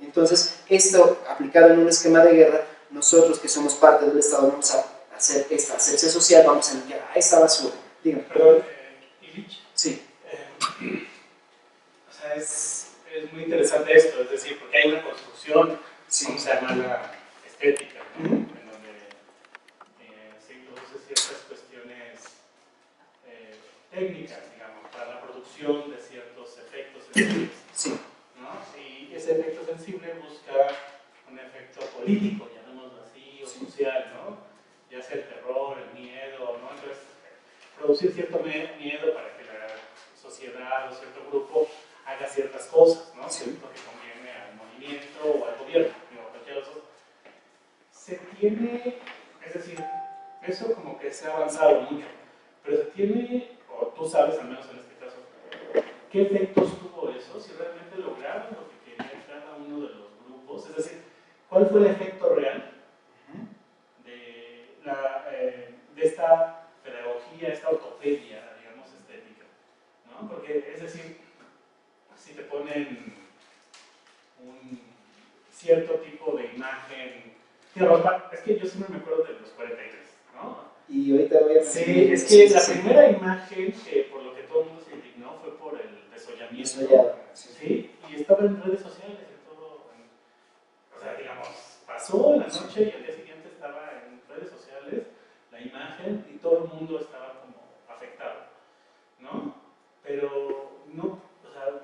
Entonces, esto aplicado en un esquema de guerra, nosotros que somos parte del Estado vamos a hacer esta asepsia social, vamos a limpiar a esta basura. Dígame. Perdón, Illich. Sí. O sea, es muy interesante esto, es decir, porque hay una construcción, Sí. ¿cómo se llama? La estética, ¿no? En donde se introducen ciertas cuestiones técnicas, digamos, para la producción de ciertos efectos sensibles. Sí. ¿No? Y ese efecto sensible busca un efecto político, llamémoslo así, o social, ¿no? Ya sea el terror, el miedo, ¿no? Entonces, producir cierto miedo para que la sociedad o cierto grupo haga ciertas cosas, ¿no? Sí. Cierto que conviene al movimiento o al gobierno, digo, cualquier otro. Se tiene, es decir, eso como que se ha avanzado mucho, pero se tiene, o tú sabes al menos en este caso, ¿qué efectos tuvo eso? Si realmente lograron lo que quería cada uno de los grupos, es decir, ¿cuál fue el efecto real de esta pedagogía, esta ortopedia, digamos, estética? ¿No? Porque, es decir, si te ponen un cierto tipo de imagen, digamos, es que yo siempre me acuerdo de los 43, ¿no? Y ahorita voy a Sí, mencionar- es que la primera imagen que por lo que todo el mundo se indignó fue por el desollamiento. Desollado, sí. Sí, y estaba en redes sociales, en todo. O sea, digamos, pasó en la noche y al día siguiente estaba en redes sociales la imagen y todo el mundo estaba como afectado, ¿no? Pero no, o sea,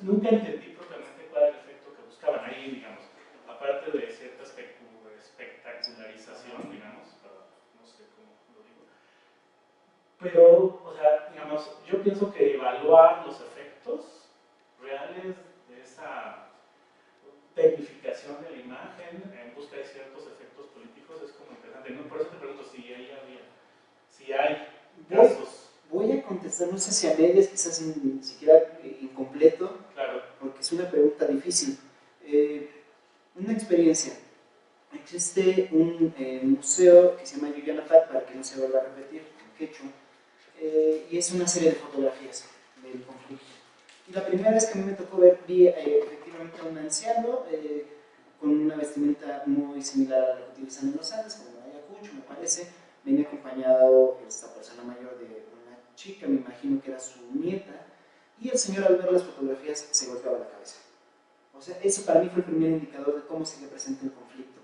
nunca entendí propiamente cuál era el efecto que buscaban ahí, digamos, aparte de cierta espectacularización, digamos, no sé cómo lo digo. Pero, o sea, digamos, yo pienso que evaluar los efectos reales de esa tecnificación de la imagen en busca de ciertos efectos políticos es como interesante. ¿No? Por eso te pregunto si ahí había, si hay casos. Voy a contestar, no sé si a medias, quizás ni siquiera incompleto, Claro. porque es una pregunta difícil. Una experiencia. Existe un museo que se llama Yuyanapat, para que no se vuelva a repetir, en quechua, y es una serie de fotografías del conflicto. Y la primera vez que a mí me tocó ver, vi efectivamente a un anciano con una vestimenta muy similar a la que utilizan en los Andes, como en Ayacucho, me parece. Venía acompañado esta persona mayor de una chica, me imagino que era su nieta, y el señor al ver las fotografías se golpeaba la cabeza. O sea, eso para mí fue el primer indicador de cómo se representa el conflicto.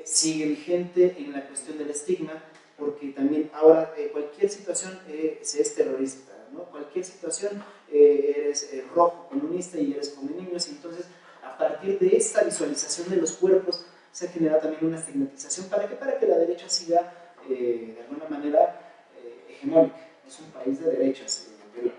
Sigue vigente en la cuestión del estigma, porque también ahora cualquier situación se es terrorista, ¿no? Cualquier situación eres rojo, comunista y eres come niños, y entonces a partir de esta visualización de los cuerpos se ha generado también una estigmatización. ¿Para qué? Para que la derecha siga de alguna manera hegemónica. Es un país de derechas, Perú.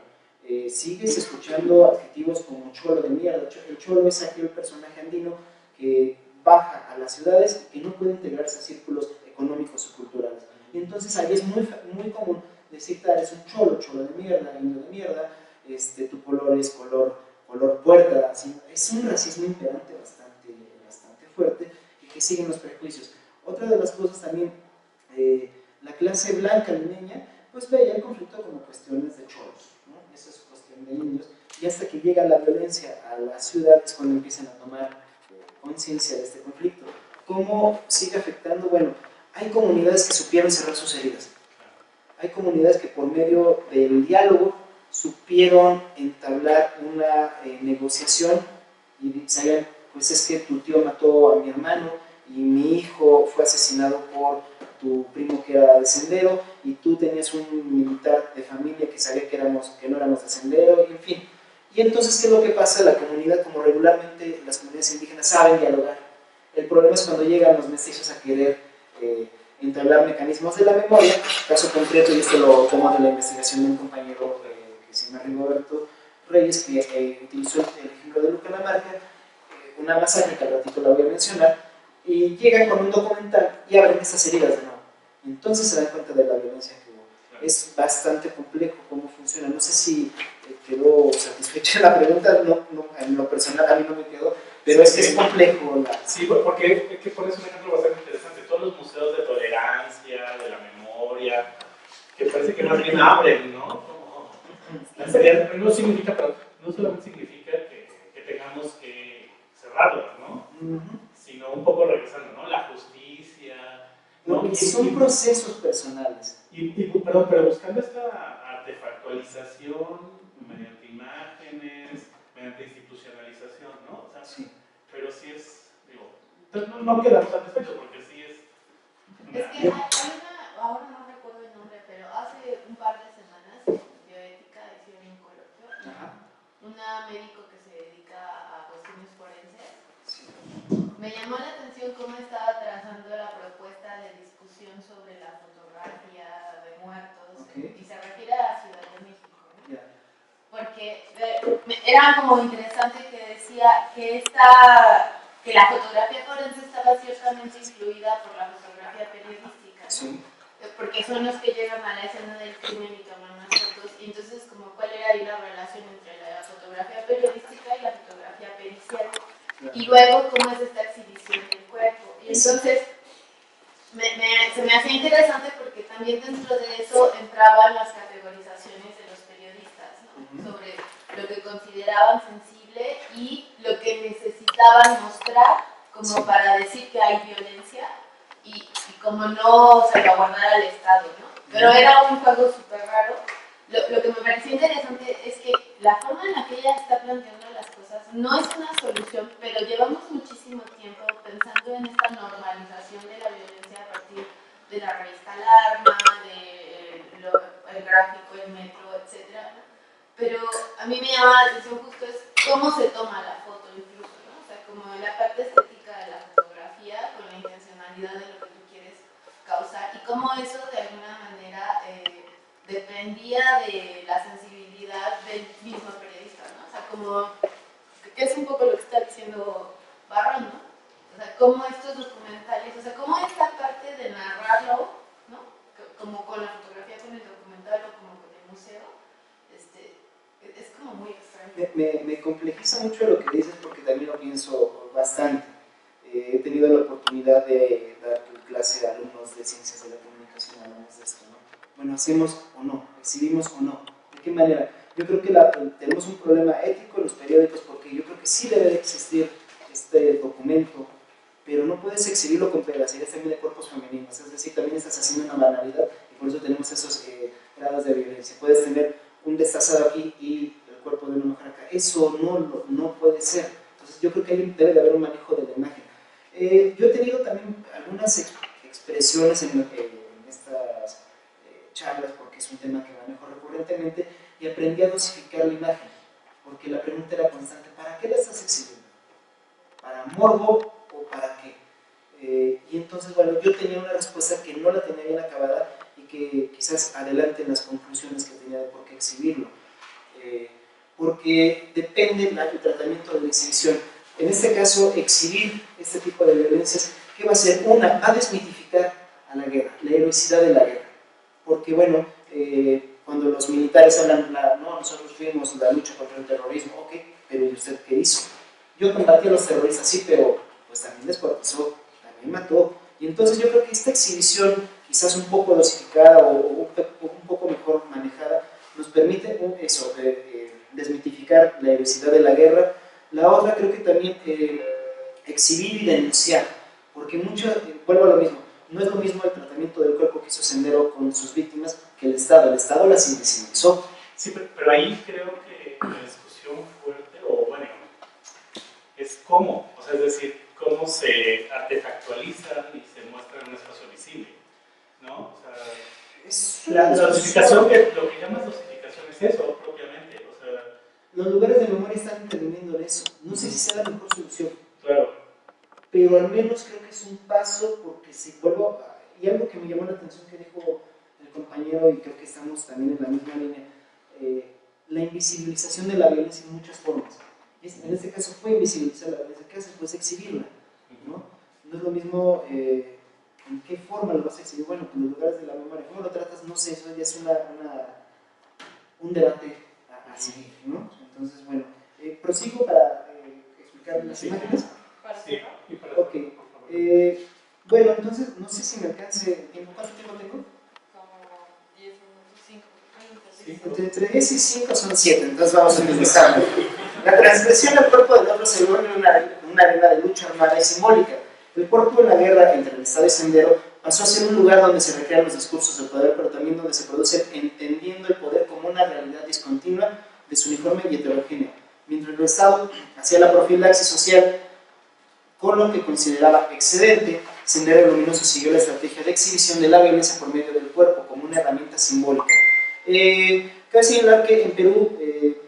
Sigues escuchando adjetivos como cholo de mierda. El cholo es aquel personaje andino que baja a las ciudades y que no puede integrarse a círculos económicos o culturales. Y entonces ahí es muy, muy común decir, eres un cholo, cholo de mierda, indio de mierda, tu color es color puerta. ¿Sí? Es un racismo imperante bastante fuerte y que siguen los prejuicios. Otra de las cosas también, la clase blanca limeña, pues veía el conflicto como cuestiones de cholos, ¿no? Esa es cuestión de indios, y hasta que llega la violencia a la ciudad es cuando empiezan a tomar conciencia de este conflicto. ¿Cómo sigue afectando? Bueno, hay comunidades que supieron cerrar sus heridas. Hay comunidades que por medio del diálogo supieron entablar una negociación y sabían, pues es que tu tío mató a mi hermano y mi hijo fue asesinado por tu primo que era de Sendero y tú tenías un militar de familia que sabía que no éramos de Sendero, y en fin. Y entonces, ¿qué es lo que pasa? La comunidad, como regularmente las comunidades indígenas saben dialogar. El problema es cuando llegan los mestizos a querer entablar mecanismos de la memoria. Caso concreto, y esto lo tomo de la investigación de un compañero que se llama Rigoberto Reyes, que utilizó el ejemplo de Luca Lamarca, una masacre que al ratito la voy a mencionar, y llegan con un documental y abren estas heridas de nuevo. Entonces se dan cuenta de la violencia que hubo. Es bastante complejo cómo funciona. No sé si quedó satisfecha la pregunta, no, en lo personal a mí no me quedó, pero es que es complejo. Sí, porque es que pones un ejemplo bastante interesante. Todos los museos de tolerancia, de la memoria, que parece que más bien abren, ¿no? Las heridas, no significa, pero no solamente significa que tengamos que cerrarlas, ¿no? Sino un poco regresando, ¿no? La justicia, ¿no? Porque son procesos personales. Pero buscando esta artefactualización mediante imágenes, mediante institucionalización, ¿no? O sea, Sí. pero sí es, digo, no quedamos satisfechos porque sí es... Es que hay una, ahora no recuerdo el nombre, pero hace un par de semanas exhibición sobre la fotografía de muertos, Ok. y se refiere a la Ciudad de México, ¿no? Ya. Porque era como interesante que decía que la fotografía forense estaba ciertamente influida por la fotografía periodística, ¿no? Sí. Porque son los que llegan a la escena del crimen y toman las fotos, y entonces como cuál era ahí la relación entre la fotografía periodística y la fotografía pericial, y luego cómo es esta exhibición del cuerpo. Y entonces se me hacía interesante porque también dentro de eso entraban las categorizaciones de los periodistas, ¿no? Sobre lo que consideraban sensible y lo que necesitaban mostrar como para decir que hay violencia y como no salvaguardar al Estado, ¿no? Pero era un juego súper raro. Lo que me pareció interesante es que la forma en la que ella está planteando las cosas no es una solución, pero llevamos muchísimo tiempo pensando en esta normalización de la violencia a partir de la revista Alarma, el gráfico, el metro, etc. Pero a mí me llama la atención justo es cómo se toma la foto incluso, ¿no? O sea, como la parte estética de la fotografía con la intencionalidad de lo que tú quieres causar y cómo eso de alguna manera dependía de la sensibilidad del mismo periodista, ¿no? O sea, como, que es un poco lo que está diciendo Barra, ¿no? O sea, cómo estos documentales, o sea, cómo esta parte de narrarlo, ¿no? Como con la fotografía, con el documental o como con el museo, es como muy extraño. Me complejiza mucho lo que dices porque también lo pienso bastante. He tenido la oportunidad de dar clase a alumnos de ciencias de la comunicación, hablamos de esto, ¿no? Bueno, ¿hacemos o no? ¿Exhibimos o no? ¿De qué manera? Yo creo que tenemos un problema ético en los periódicos porque yo creo que sí debe de existir este documento, pero no puedes exhibirlo con pedacerías también de cuerpos femeninos, es decir, también estás haciendo una banalidad y por eso tenemos esos grados de violencia. Puedes tener un destazado aquí y el cuerpo de una mujer acá, eso no puede ser. Entonces yo creo que ahí debe de haber un manejo de la imagen. Yo he tenido también algunas expresiones en estas charlas, porque es un tema que manejo recurrentemente, y aprendí a dosificar la imagen, porque la pregunta era constante, ¿para qué la estás exhibiendo? ¿Para morbo o para qué? Y entonces, bueno, yo tenía una respuesta que no la tenía bien acabada y que quizás adelante en las conclusiones que tenía de por qué exhibirlo. Porque depende del tratamiento de la exhibición. En este caso, exhibir este tipo de violencias, ¿qué va a hacer? Una, va a desmitificar a la guerra, la heroicidad de la guerra. Porque, bueno, cuando los militares hablan, no, nosotros fuimos la lucha contra el terrorismo, ok, pero ¿y usted qué hizo? Yo combatí a los terroristas, sí, pero pues también descuartizó, también mató. Y entonces yo creo que esta exhibición, quizás un poco dosificada o un poco mejor manejada, nos permite eso, desmitificar la heroicidad de la guerra. La otra creo que también exhibir y denunciar, porque mucho, vuelvo a lo mismo, no es lo mismo el tratamiento del cuerpo que hizo Sendero con sus víctimas que el Estado las invisibilizó. Sí, pero ahí creo que la discusión fuerte, o bueno, es cómo, o sea, es decir, cómo se artefactualiza y se muestra en un espacio visible, ¿no? O sea, la dosificación, lo que llamas dosificación es eso, propiamente, o sea... Los lugares de memoria están interviniendo en eso. No sé si sea la mejor solución. Claro. Pero al menos creo que es un paso, porque si vuelvo a, y algo que me llamó la atención que dijo el compañero, y creo que estamos también en la misma línea, la invisibilización de la violencia en muchas formas. En este caso fue invisibilizar la violencia, ¿qué haces? Pues exhibirla, ¿no? No es lo mismo en qué forma lo vas a exhibir, bueno, con los lugares de la memoria, ¿cómo lo tratas? No sé, eso ya es un debate a seguir, ¿no? Entonces, bueno, prosigo para explicar las imágenes. Sí, y para ok. Bueno, entonces, no sé si me alcance el tiempo. ¿Cuánto tiempo tengo? Como 10 minutos, 5, 5. Entre 10 y 5 son 7, entonces vamos a minimizarlo. La transgresión del cuerpo del otro se vuelve una arena de lucha armada y simbólica. El cuerpo en la guerra entre el Estado y Sendero pasó a ser un lugar donde se recrean los discursos de poder, pero también donde se produce entendiendo el poder como una realidad discontinua, desuniforme y heterogénea. Mientras el Estado hacía la profilaxis social con lo que consideraba excedente, Sendero Luminoso siguió la estrategia de exhibición de la violencia por medio del cuerpo como una herramienta simbólica. Cabe señalar que en Perú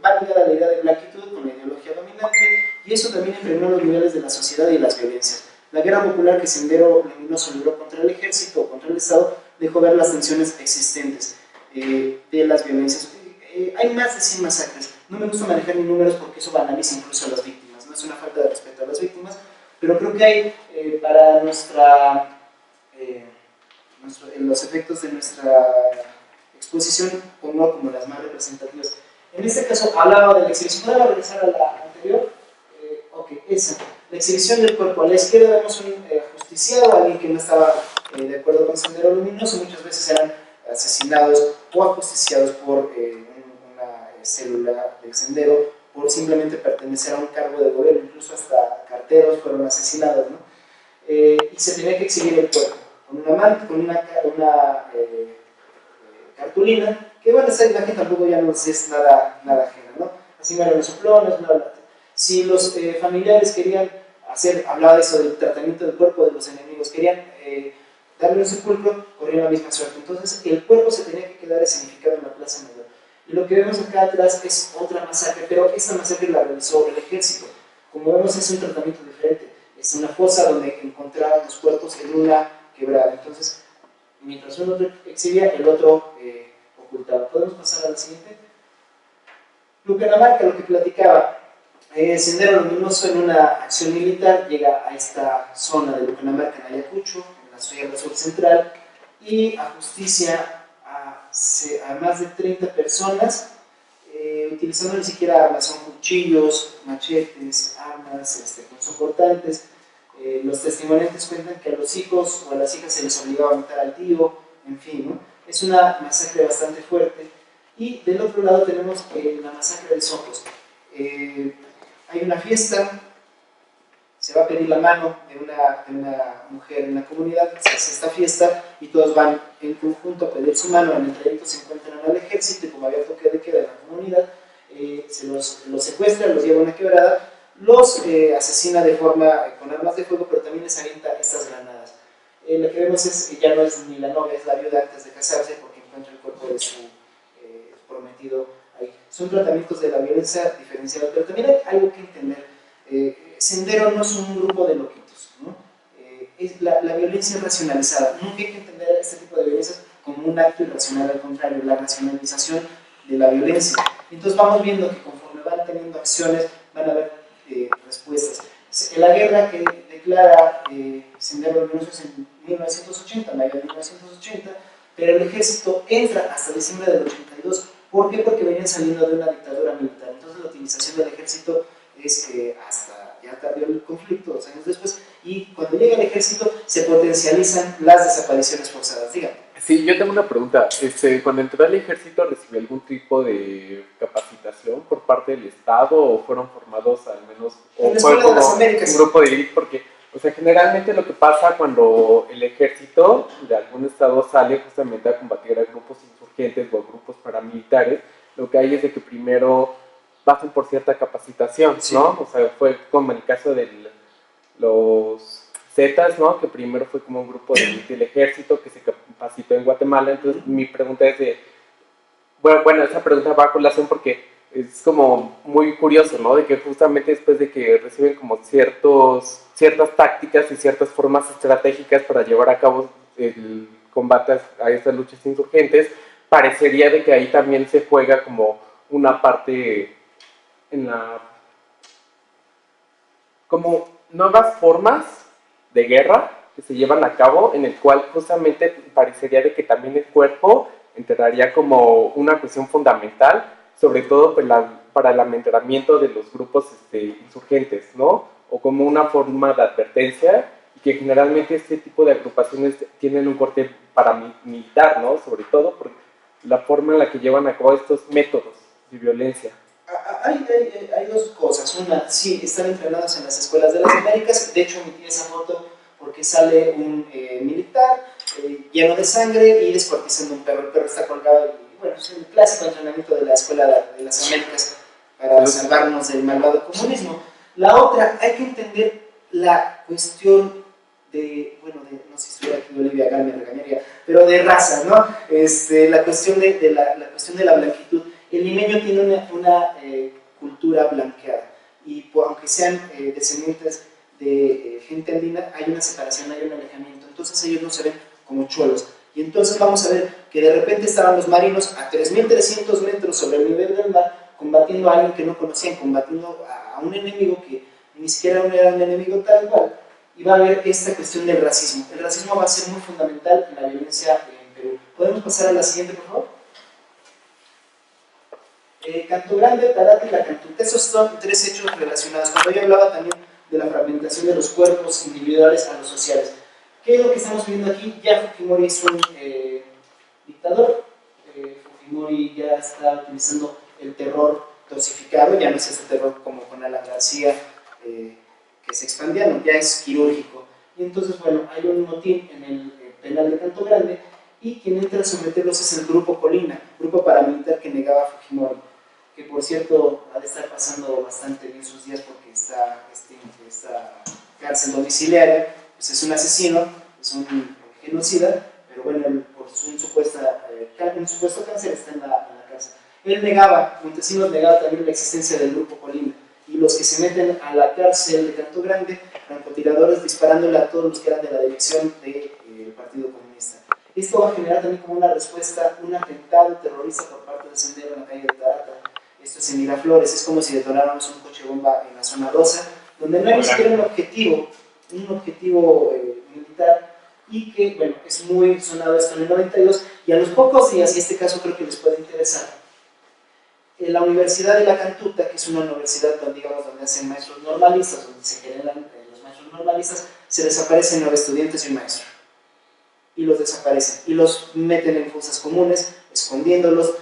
va ligada la idea de blanquitud con la ideología dominante y eso también impregnó los niveles de la sociedad y las violencias. La guerra popular que Sendero Luminoso libró contra el ejército o contra el Estado, dejó ver las tensiones existentes de las violencias. Hay más de 100 masacres. No me gusta manejar ni números porque eso banaliza incluso a las víctimas, no es una falta de respeto a las víctimas, pero creo que hay para los efectos de nuestra exposición, como las más representativas. En este caso hablaba de la exhibición. ¿Podemos regresar a la anterior? Ok, esa. La exhibición del cuerpo. A la izquierda vemos un ajusticiado, alguien que no estaba de acuerdo con Sendero Luminoso. Muchas veces eran asesinados o ajusticiados por una célula de Sendero por simplemente pertenecer a un cargo de gobierno. Incluso hasta carteros fueron asesinados, ¿no? Y se tenía que exhibir el cuerpo con una cartulina, que bueno, esa imagen tampoco ya no es nada ajena, ¿no? Así mueren los soplones, bla, bla. Si los familiares querían hablaba de eso, del tratamiento del cuerpo de los enemigos, querían darle un sepulcro, corrían la misma suerte. Entonces el cuerpo se tenía que quedar escenificado en la Plaza Mayor. Y lo que vemos acá atrás es otra masacre, pero esta masacre la realizó el ejército. Como vemos, es un tratamiento diferente. Es una fosa donde encontraban los cuerpos en una quebrada. Entonces, mientras uno exhibía, el otro ocultaba. ¿Podemos pasar a la siguiente? Lucanamarca, lo que platicaba. Sendero Luminoso, en una acción militar, llega a esta zona de Lucanamarca, en Ayacucho, en la Sierra Sur Central, y ajusticia a más de 30 personas, utilizando ni siquiera armas, son cuchillos, machetes, armas punzocortantes. Los testimoniantes cuentan que a los hijos o a las hijas se les obligaba a matar al tío, en fin, ¿no? Es una masacre bastante fuerte. Y del otro lado tenemos la masacre de Sopos. Hay una fiesta, se va a pedir la mano de una mujer en la comunidad, se hace esta fiesta y todos van en conjunto a pedir su mano. En el trayecto se encuentran al ejército y como había toque de queda en la comunidad, se los secuestra, los lleva a una quebrada, los asesina de forma con armas de fuego, pero también les avienta estas granadas. Lo que vemos es que ya no es ni la novia, es la viuda antes de casarse, porque encuentra el cuerpo de su prometido ahí. Son tratamientos de la violencia diferenciada, pero también hay algo que entender. Sendero no es un grupo de loquitos, ¿no? La violencia es racionalizada. Nunca hay que entender este tipo de violencias como un acto irracional, al contrario, la racionalización de la violencia. Entonces vamos viendo que conforme van teniendo acciones, van a haber respuestas. La guerra que declara Sendero Luminoso es en 1980, mayo de 1980, pero el ejército entra hasta diciembre del 82. ¿Por qué? Porque venían saliendo de una dictadura militar. Entonces la utilización del ejército es hasta ya tardío el conflicto, 2 años después, y cuando llega el ejército se potencializan las desapariciones forzadas. Dígame. Sí, yo tengo una pregunta. Cuando entró al ejército, ¿recibió algún tipo de capacitación por parte del Estado o fueron formados al menos, o fue como un grupo de élite? Porque, o sea, generalmente lo que pasa cuando el ejército de algún estado sale justamente a combatir a grupos insurgentes o a grupos paramilitares, lo que hay es de que primero pasan por cierta capacitación, ¿no? Sí. O sea, fue como en el caso de los Zetas, ¿no? Que primero fue como un grupo del ejército que se capacitó en Guatemala. Entonces mi pregunta es bueno, esa pregunta va a colación porque es como muy curioso, ¿no? De que justamente después de que reciben como ciertas tácticas y ciertas formas estratégicas para llevar a cabo el combate a estas luchas insurgentes, parecería de que ahí también se juega como una parte como nuevas formas de guerra que se llevan a cabo, en el cual justamente parecería de que también el cuerpo entraría como una cuestión fundamental, sobre todo para el amenazamiento de los grupos insurgentes, ¿no? O como una forma de advertencia, y que generalmente este tipo de agrupaciones tienen un corte paramilitar, ¿no? Sobre todo por la forma en la que llevan a cabo estos métodos de violencia. Hay dos cosas. Una, sí, están entrenados en las escuelas de las Américas. De hecho, metí esa foto porque sale un militar lleno de sangre y descuartizando un perro. El perro está colgado y, bueno, es el clásico entrenamiento de la escuela de las Américas para salvarnos del malvado comunismo. La otra, hay que entender la cuestión no sé si estuviera aquí Olivia Gal me regañaría, pero de raza, ¿no? La cuestión la cuestión de la blanquitud. El limeño tiene una cultura blanqueada y aunque sean descendientes de gente andina, hay una separación, hay un alejamiento. Entonces ellos no se ven como cholos. Y entonces vamos a ver que de repente estaban los marinos a 3.300 metros sobre el nivel del mar, combatiendo a alguien que no conocían, combatiendo a un enemigo que ni siquiera era un enemigo tal cual. Y va a haber esta cuestión del racismo. El racismo va a ser muy fundamental en la violencia en Perú. ¿Podemos pasar a la siguiente, por favor? Canto Grande, Tarata y la Cantuta. Esos son tres hechos relacionados. Cuando yo hablaba también de la fragmentación de los cuerpos individuales a los sociales. ¿Qué es lo que estamos viendo aquí? Ya Fujimori es un dictador. Fujimori ya está utilizando el terror dosificado, ya no es ese terror como con Alan García, que se expandía, no, ya es quirúrgico. Y entonces, bueno, hay un motín en el penal de Canto Grande y quien entra a someterlos es el Grupo Colina, grupo paramilitar que negaba a Fujimori, que por cierto ha de estar pasando bastante bien sus días porque está esta cárcel domiciliaria, pues es un asesino, es un genocida, pero bueno, por un supuesto cáncer está en la cárcel. Él negaba, Montesinos negaba también la existencia del Grupo Colina, y los que se meten a la cárcel de Canto Grande, francotiradores disparándole a todos los que eran de la dirección del Partido Comunista. Esto va a generar también como una respuesta, un atentado terrorista por parte del Sendero en la calle de Tarata. Esto es en Miraflores, es como si detonáramos un coche bomba en la zona rosa, donde no hay ni siquiera un objetivo militar, y que, bueno, es muy sonado esto en el 92, y a los pocos días, y este caso creo que les puede interesar, en la Universidad de la Cantuta, que es una universidad donde, digamos, donde hacen maestros normalistas, donde se generan los maestros normalistas, se desaparecen 9 estudiantes y un maestro. Y los desaparecen. Y los meten en fosas comunes, escondiéndolos,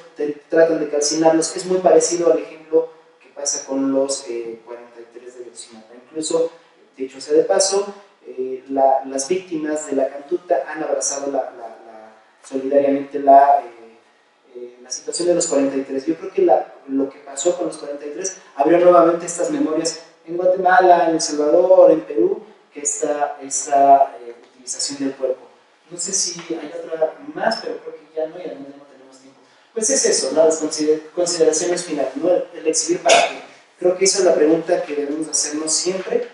tratan de calcinarlos. Es muy parecido al ejemplo que pasa con los 43 de Ayotzinapa. Incluso, dicho sea de paso, las víctimas de la Cantuta han abrazado solidariamente la situación de los 43. Yo creo que lo que pasó con los 43 abrió nuevamente estas memorias en Guatemala, en El Salvador, en Perú, que esta utilización del cuerpo. No sé si hay otra más, pero creo que ya no, y además ya no tenemos tiempo. Pues es eso, ¿no? Las consideraciones finales, ¿no? El exhibir para qué. Creo que esa es la pregunta que debemos hacernos siempre.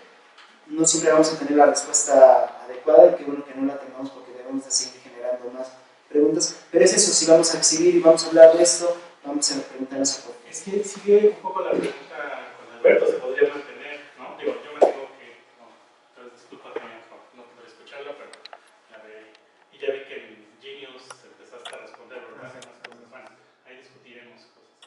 No siempre vamos a tener la respuesta adecuada, y qué bueno que no la tengamos porque debemos de seguir generando más preguntas, pero es eso, si vamos a exhibir y vamos a hablar de esto, vamos a preguntarnos a por qué. Es que sigue un poco la pregunta con Alberto, se podría mantener, ¿no? Digo, yo me tengo que, entonces disculpa también por no poder escucharla, pero la veré. Y ya vi que en Genius empezaste a responder, ¿verdad? Unas cosas, bueno, ahí discutiremos cosas.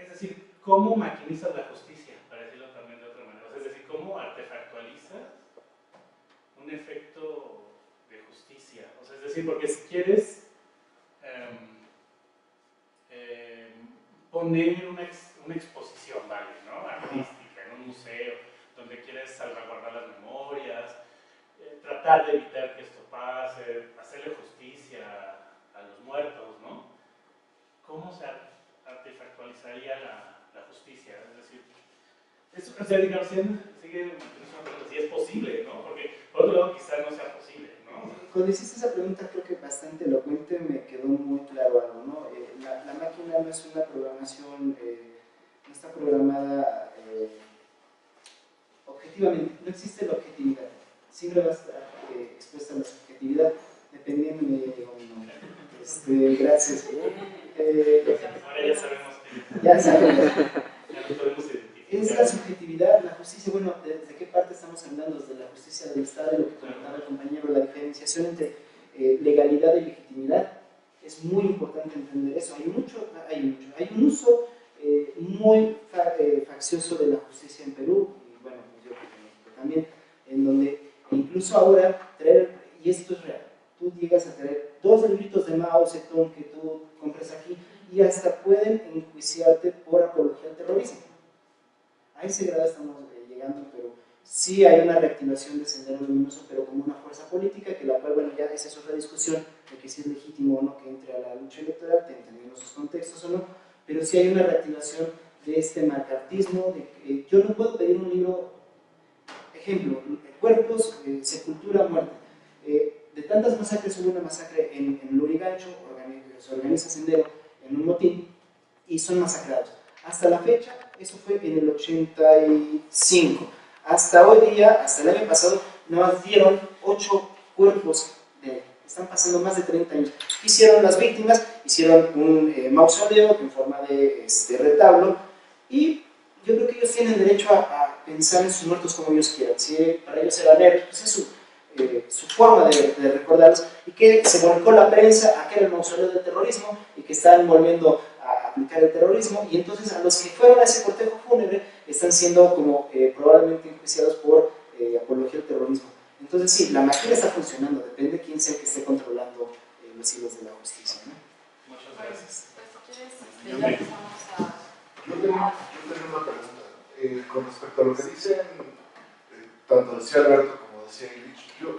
Es decir, ¿cómo maquinizas la justicia? Para decirlo también de otra manera. Es decir, ¿cómo artefactualizas un efecto de justicia? O sea, es decir, porque si quieres poner una exposición, ¿vale? ¿No? Artística, en un museo, donde quieres salvaguardar las memorias, tratar de evitar que esto pase, hacerle justicia a los muertos, ¿no? ¿Cómo se artefactualizaría la justicia? Es decir, o sea, digamos, si es posible, ¿no? Porque por otro lado quizás no sea posible, ¿no? Cuando hiciste esa pregunta creo que bastante elocuente, me quedó muy claro algo, ¿no? La máquina no es una programación, no está programada objetivamente, no existe la objetividad, siempre va a estar expuesta a la subjetividad, dependiendo de gracias. Ahora ya sabemos que ya sabemos. Ya lo podemos identificar. Es la subjetividad, la justicia, bueno, ¿de qué parte estamos hablando? Desde la justicia del Estado, lo que comentaba el compañero, la diferenciación entre legalidad y legitimidad. Es muy importante entender eso. Hay un uso muy faccioso de la justicia en Perú, y bueno, yo creo que en México también, en donde incluso ahora y esto es real, tú llegas a traer 2 libritos de Mao Zedong que tú compras aquí y hasta pueden enjuiciarte por apología al terrorismo. A ese grado estamos llegando, pero sí hay una reactivación de Sendero Luminoso, pero como una fuerza política, que la cual, bueno, ya esa es otra discusión de que si es legítimo o no que entre a la lucha electoral, entendiendo sus contextos o no, pero sí hay una reactivación de este macartismo, de que yo no puedo pedir un libro, ejemplo, cuerpos, sepultura, muerte. De tantas masacres, hubo una masacre en Lurigancho, se organiza Sendero en un motín, y son masacrados. Hasta la fecha, eso fue en el 85. Hasta hoy día, hasta el año pasado, nada más dieron 8 cuerpos de, están pasando más de 30 años. Hicieron las víctimas, hicieron un mausoleo en forma de retablo, y yo creo que ellos tienen derecho a pensar en sus muertos como ellos quieran. Si para ellos era leer, pues es su forma de recordarlos, y que se volcó la prensa a que era el mausoleo del terrorismo y que están volviendo a aplicar el terrorismo, y entonces a los que fueron a ese cortejo fúnebre están siendo como probablemente enjuiciados por apología al terrorismo. Entonces sí, la maquinaria está funcionando, depende de quién sea el que esté controlando los hilos de la justicia, ¿no? Muchas gracias. Pues si quieres, ya pasamos a... Yo tengo una pregunta. Con respecto a lo que dicen, tanto decía Alberto como decía Illich, yo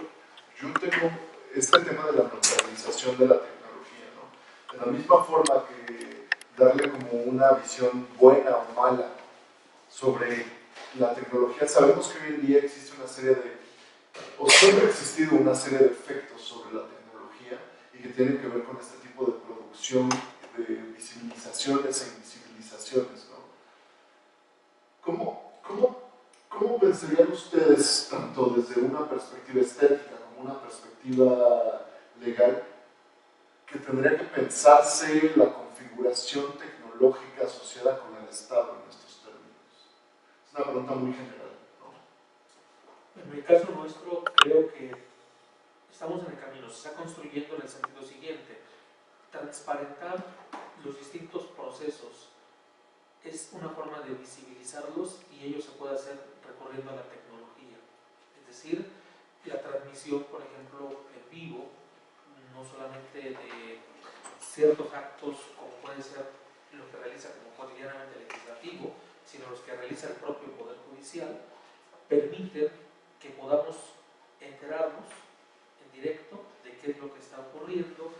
tengo este tema de la neutralización de la tecnología, ¿no? De la misma forma que darle como una visión buena o mala sobre la tecnología, sabemos que hoy en día existe una serie de, o siempre ha existido una serie de efectos sobre la tecnología y que tienen que ver con este tipo de producción de visibilizaciones e invisibilizaciones, ¿no? ¿Cómo pensarían ustedes, tanto desde una perspectiva estética como una perspectiva legal, que tendría que pensarse la configuración tecnológica asociada con el Estado en estos términos? Es una pregunta muy general, ¿no? En el caso nuestro, creo que estamos en el camino, se está construyendo en el sentido siguiente: transparentar los distintos procesos es una forma de visibilizarlos, y ello se puede hacer recurriendo a la tecnología. Es decir, la transmisión, por ejemplo, en vivo, no solamente de ciertos actos como puede ser lo que realiza como cotidianamente el legislativo, sino los que realiza el propio Poder Judicial, permiten que podamos enterarnos en directo de qué es lo que está ocurriendo,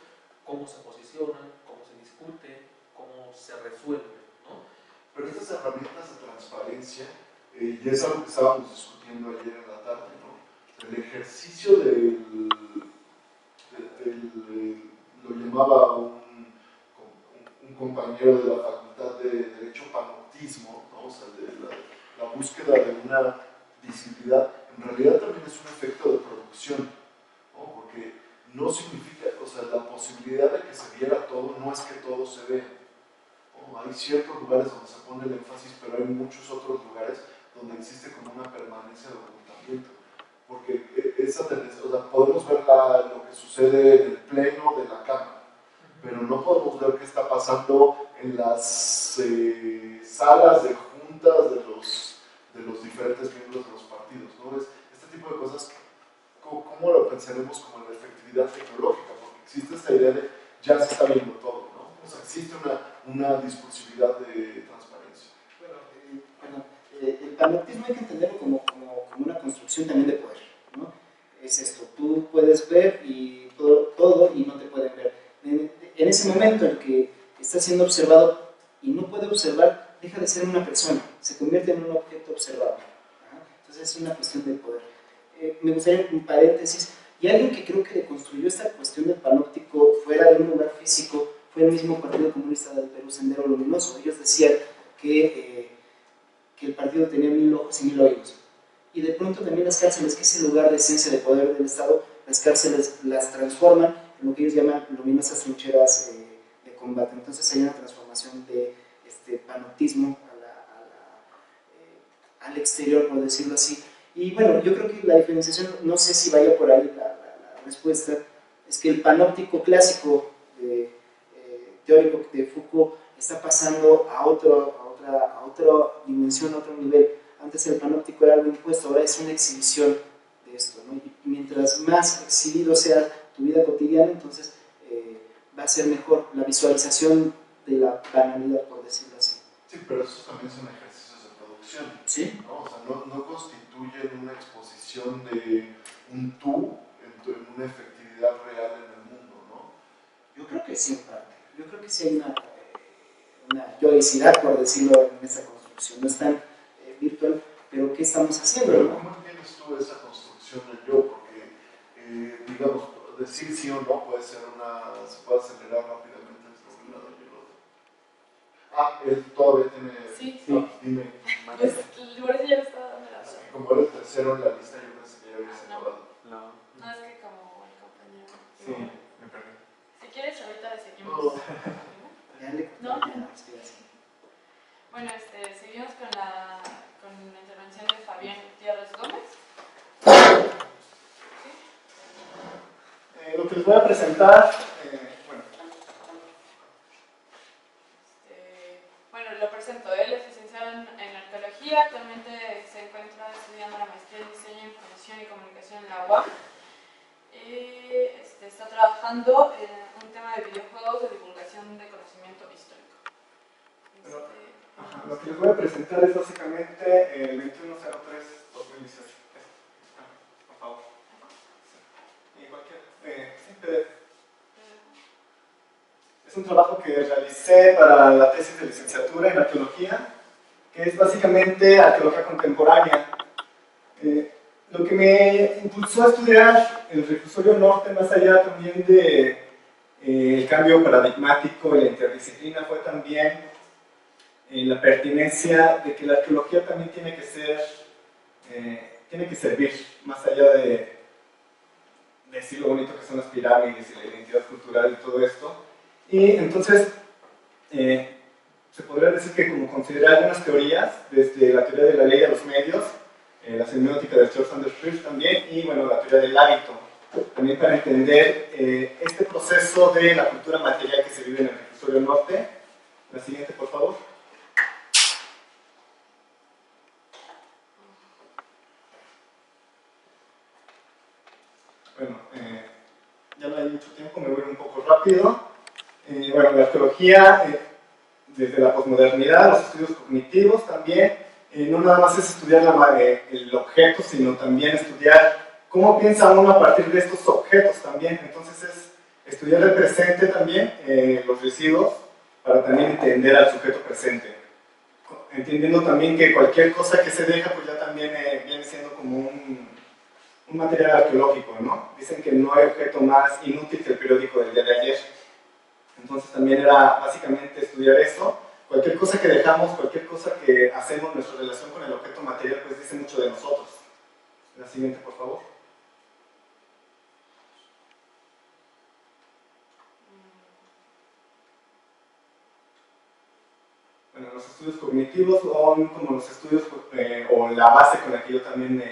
cómo se posicionan, cómo se discute, cómo se resuelve, ¿no? Pero estas herramientas de transparencia, y es algo que estábamos discutiendo ayer en la tarde, ¿no? El ejercicio lo llamaba un compañero de la Facultad de Derecho panoptismo, ¿no? O sea, la búsqueda de una visibilidad, en realidad también es un efecto de producción, ¿no? Porque no significa, o sea, la posibilidad de que se viera todo no es que todo se vea. Hay ciertos lugares donde se pone el énfasis, pero hay muchos otros lugares donde existe como una permanencia de ocultamiento. Porque esa tendencia, o sea, podemos ver lo que sucede en el pleno de la Cámara, pero no podemos ver qué está pasando en las salas de juntas de los diferentes miembros de los partidos, ¿no? Este tipo de cosas, ¿cómo lo pensaremos como la efectividad tecnológica? Porque existe esta idea de ya se está viendo todo, ¿no? O sea, existe una discursividad de transparencia. Bueno, el panoptismo hay que entenderlo como una construcción también de poder, ¿no? Es esto, tú puedes ver y todo y no te pueden ver. En ese momento en que está siendo observado y no puede observar, deja de ser una persona, se convierte en un objeto observado. Entonces es una cuestión de poder. Me gustaría un paréntesis, y alguien que creo que construyó esta cuestión del panóptico fuera de un lugar físico fue el mismo Partido Comunista del Perú, Sendero Luminoso. Ellos decían que el partido tenía 1000 ojos y 1000 oídos. Y de pronto también las cárceles, que es el lugar de esencia de poder del Estado, las cárceles las transforman en lo que ellos llaman luminosas trincheras de combate. Entonces hay una transformación de panoptismo al exterior, por decirlo así. Y bueno, yo creo que la diferenciación, no sé si vaya por ahí la respuesta, es que el panóptico clásico teórico de Foucault está pasando a otra dimensión, a otro nivel. Antes el panóptico era algo impuesto, ahora es una exhibición de esto, ¿no? Y mientras más exhibido sea tu vida cotidiana, entonces va a ser mejor la visualización de la banalidad, por decirlo así. Sí, pero esos también son ejercicios de producción, ¿sí? ¿no? O sea, no constituyen una exposición de un tú en una efectividad real en el mundo, ¿no? Yo creo que sí, en parte. Yo creo que sí hay una yoicidad, por decirlo, en esa construcción. No es tan virtual, pero ¿qué estamos haciendo? Pero ¿no? ¿cómo entiendes tú esa construcción del yo? Porque, digamos, decir sí o no puede ser se puede acelerar rápidamente entre un lado y el otro. Ah, él todavía tiene... Sí. Dime. Pues, por eso ya le estaba dando la razón. Como era el tercero en la lista, yo pensé que ya había acabado. Sí, me perdí. Si quieres, ahorita le seguimos. Oh. ¿No? Bueno, seguimos con la intervención de Fabián Gutiérrez Gómez. Lo que les voy a presentar, bueno, lo presento. Él es licenciado en arqueología, actualmente se encuentra estudiando la maestría en diseño, información y comunicación en la UAM. Y está trabajando en un tema de videojuegos de divulgación de conocimiento histórico. Lo que les voy a presentar es básicamente el 2103-2018. Por favor. Y cualquier. Sí, PDF. Es un trabajo que realicé para la tesis de licenciatura en arqueología, que es básicamente arqueología contemporánea. Lo que me impulsó a estudiar el reclusorio norte, más allá también de el cambio paradigmático y la interdisciplina, fue también la pertinencia de que la arqueología también tiene que servir, más allá de decir lo bonito que son las pirámides y la identidad cultural y todo esto. Y entonces, se podría decir que como consideré algunas teorías, desde la teoría de la ley de los medios, la semiótica de George Sanders Peirce también, y bueno, la teoría del hábito, también para entender este proceso de la cultura material que se vive en el reclusorio norte. La siguiente, por favor. Bueno, ya no hay mucho tiempo, me voy un poco rápido. Bueno, la arqueología, desde la posmodernidad, los estudios cognitivos también, no nada más es estudiar el objeto, sino también estudiar cómo piensa uno a partir de estos objetos también. Entonces es estudiar el presente también, los residuos, para también entender al sujeto presente. Entendiendo también que cualquier cosa que se deja, pues ya también viene siendo como un material arqueológico, ¿no? Dicen que no hay objeto más inútil que el periódico del día de ayer. Entonces también era básicamente estudiar eso. Cualquier cosa que dejamos, cualquier cosa que hacemos, nuestra relación con el objeto material, pues dice mucho de nosotros. La siguiente, por favor. Bueno, los estudios cognitivos son como los estudios, o la base con la que yo también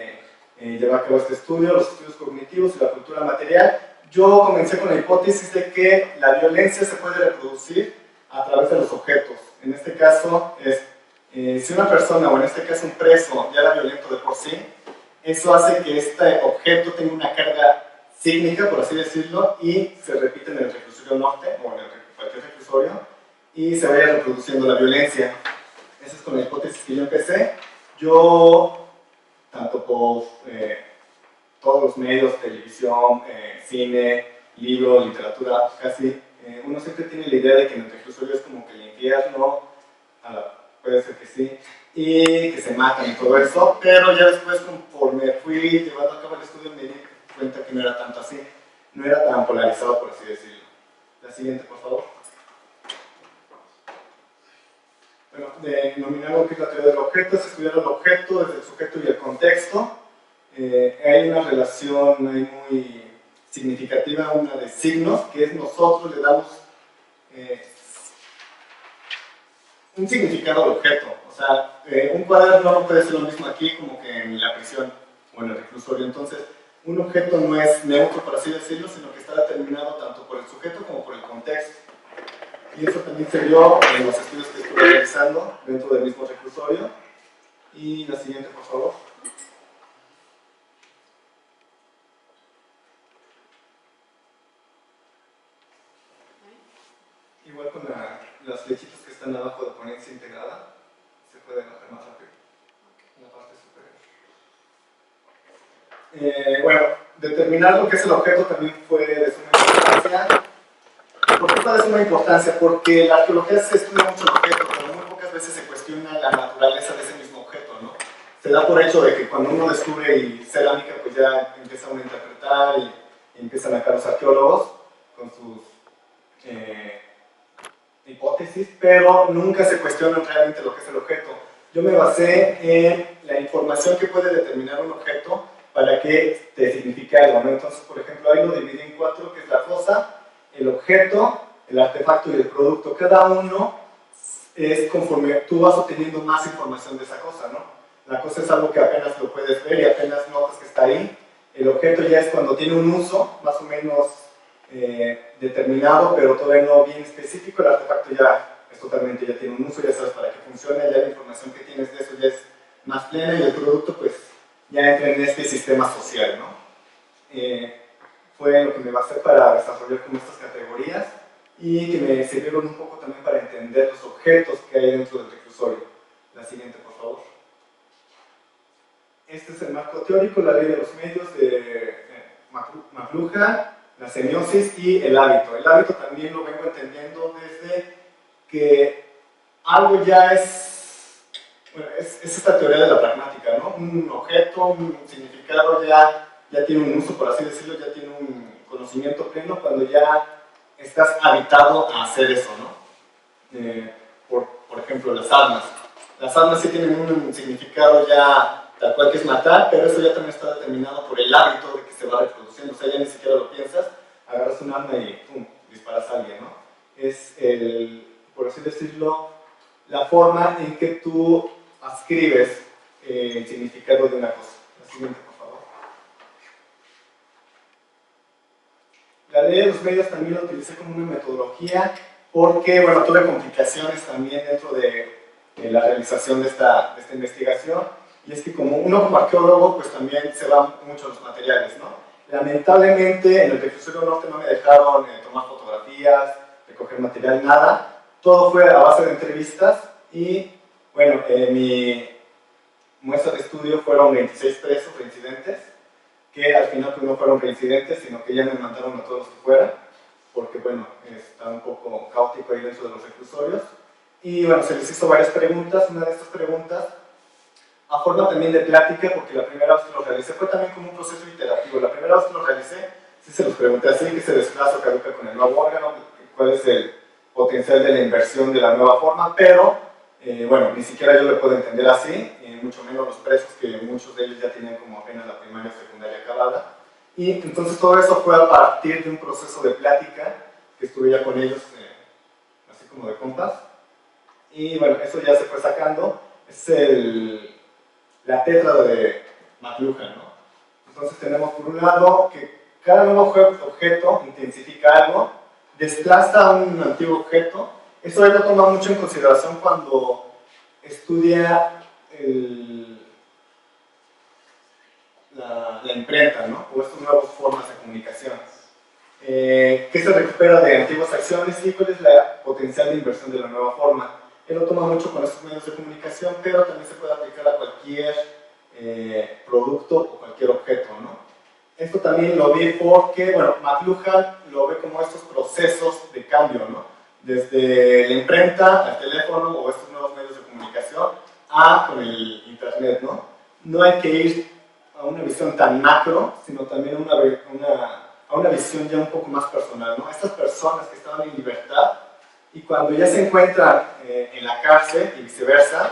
llevé a cabo este estudio, los estudios cognitivos y la cultura material. Yo comencé con la hipótesis de que la violencia se puede reproducir a través de los objetos. En este caso, si una persona, o en este caso un preso, ya era violento de por sí, eso hace que este objeto tenga una carga sísmica, por así decirlo, y se repite en el reclusorio norte, o en cualquier reclusorio, y se vaya reproduciendo la violencia. Esa es con la hipótesis que yo empecé. Yo, tanto por todos los medios, televisión, cine, libro, literatura, casi, uno siempre tiene la idea de que en el reclusorio es como que el infierno, puede ser que sí, y que se matan y todo eso, pero ya después, conforme fui llevando a cabo el estudio, me di cuenta que no era tanto así, no era tan polarizado, por así decirlo. La siguiente, por favor. Bueno, denominar lo que es la teoría del objeto es estudiar el objeto desde el sujeto y el contexto. Hay una relación ahí muy significativa, una de signos, que es nosotros le damos un significado al objeto. O sea, un cuaderno no puede ser lo mismo aquí como que en la prisión o en el reclusorio. Entonces, un objeto no es neutro, por así decirlo, sino que está determinado tanto por el sujeto como por el contexto. Y eso también se vio en los estudios que estuve realizando dentro del mismo reclusorio. Y la siguiente, por favor. Igual con las flechitas que están abajo de ponencia integrada, se puede bajar más rápido. En la parte superior. Bueno, determinar lo que es el objeto también fue de suma importancia. ¿Por qué fue de suma importancia? Porque la arqueología se estudia mucho el objeto, pero muy pocas veces se cuestiona la naturaleza de ese mismo objeto, ¿no? Se da por hecho de que cuando uno descubre cerámica, pues ya empieza uno a interpretar y empiezan acá los arqueólogos con sus hipótesis, pero nunca se cuestionan realmente lo que es el objeto. Yo me basé en la información que puede determinar un objeto para que te signifique algo, ¿no? Entonces, por ejemplo, ahí lo dividí en 4, que es la cosa, el objeto, el artefacto y el producto. Cada uno es conforme tú vas obteniendo más información de esa cosa, ¿no? La cosa es algo que apenas lo puedes ver y apenas notas que está ahí. El objeto ya es cuando tiene un uso, más o menos determinado, pero todavía no bien específico. El artefacto ya es totalmente, ya tiene un uso, ya sabes para qué funciona, ya la información que tienes de eso ya es más plena, y el producto pues ya entra en este sistema social, ¿no? Fue lo que me basé para desarrollar como estas categorías y que me sirvieron un poco también para entender los objetos que hay dentro del reclusorio. La siguiente, por favor. Este es el marco teórico, la ley de los medios de McLuhan, la semiosis y el hábito. El hábito también lo vengo entendiendo desde que algo ya es, bueno, es esta teoría de la pragmática, ¿no? Un objeto, un significado ya tiene un uso, por así decirlo, ya tiene un conocimiento pleno cuando ya estás habitado a hacer eso, ¿no? Por ejemplo, las armas. Las armas sí tienen un significado ya tal cual que es matar, pero eso ya también está determinado por el hábito de que se va reproduciendo. O sea, ya ni siquiera lo piensas, agarras un arma y ¡pum!, disparas a alguien, ¿no? Es por así decirlo, la forma en que tú adscribes el significado de una cosa. La siguiente, por favor. La ley de los medios también la utilicé como una metodología porque, bueno, tuve complicaciones también dentro de la realización de esta investigación. Y es que como arqueólogo, pues también se van mucho los materiales, ¿no? Lamentablemente en el reclusorio norte no me dejaron tomar fotografías, recoger material, nada. Todo fue a base de entrevistas y, bueno, mi muestra de estudio fueron 26 presos reincidentes, que al final pues no fueron reincidentes, sino que ya me mandaron a todos los que fueran, porque, bueno, está un poco caótico ahí dentro de los reclusorios. Y, bueno, se les hizo varias preguntas. Una de estas preguntas a forma también de plática, porque la primera vez que lo realicé fue también como un proceso iterativo. La primera vez que lo realicé, sí se los pregunté así, ¿qué se desplaza o caduca con el nuevo órgano? ¿Cuál es el potencial de la inversión de la nueva forma? Pero, bueno, ni siquiera yo lo puedo entender así, mucho menos los presos, que muchos de ellos ya tenían como apenas la primaria o secundaria acabada. Y entonces todo eso fue a partir de un proceso de plática, que estuve ya con ellos, así como de compas. Y bueno, eso ya se fue sacando. Es la tétrada de McLuhan, ¿no? Entonces tenemos por un lado que cada nuevo objeto intensifica algo, desplaza a un antiguo objeto. Eso él lo toma mucho en consideración cuando estudia la imprenta, ¿no? O estas nuevas formas de comunicación. ¿Qué se recupera de antiguas acciones y cuál es la potencial de inversión de la nueva forma? Él lo toma mucho con estos medios de comunicación, pero también se puede aplicar a cualquier producto o cualquier objeto, ¿no? Esto también lo vi porque, bueno, McLuhan lo ve como estos procesos de cambio, ¿no? Desde la imprenta al teléfono o estos nuevos medios de comunicación con el internet, ¿no? No hay que ir a una visión tan macro, sino también a una visión ya un poco más personal, ¿no? Estas personas que estaban en libertad y cuando ya se encuentran en la cárcel y viceversa,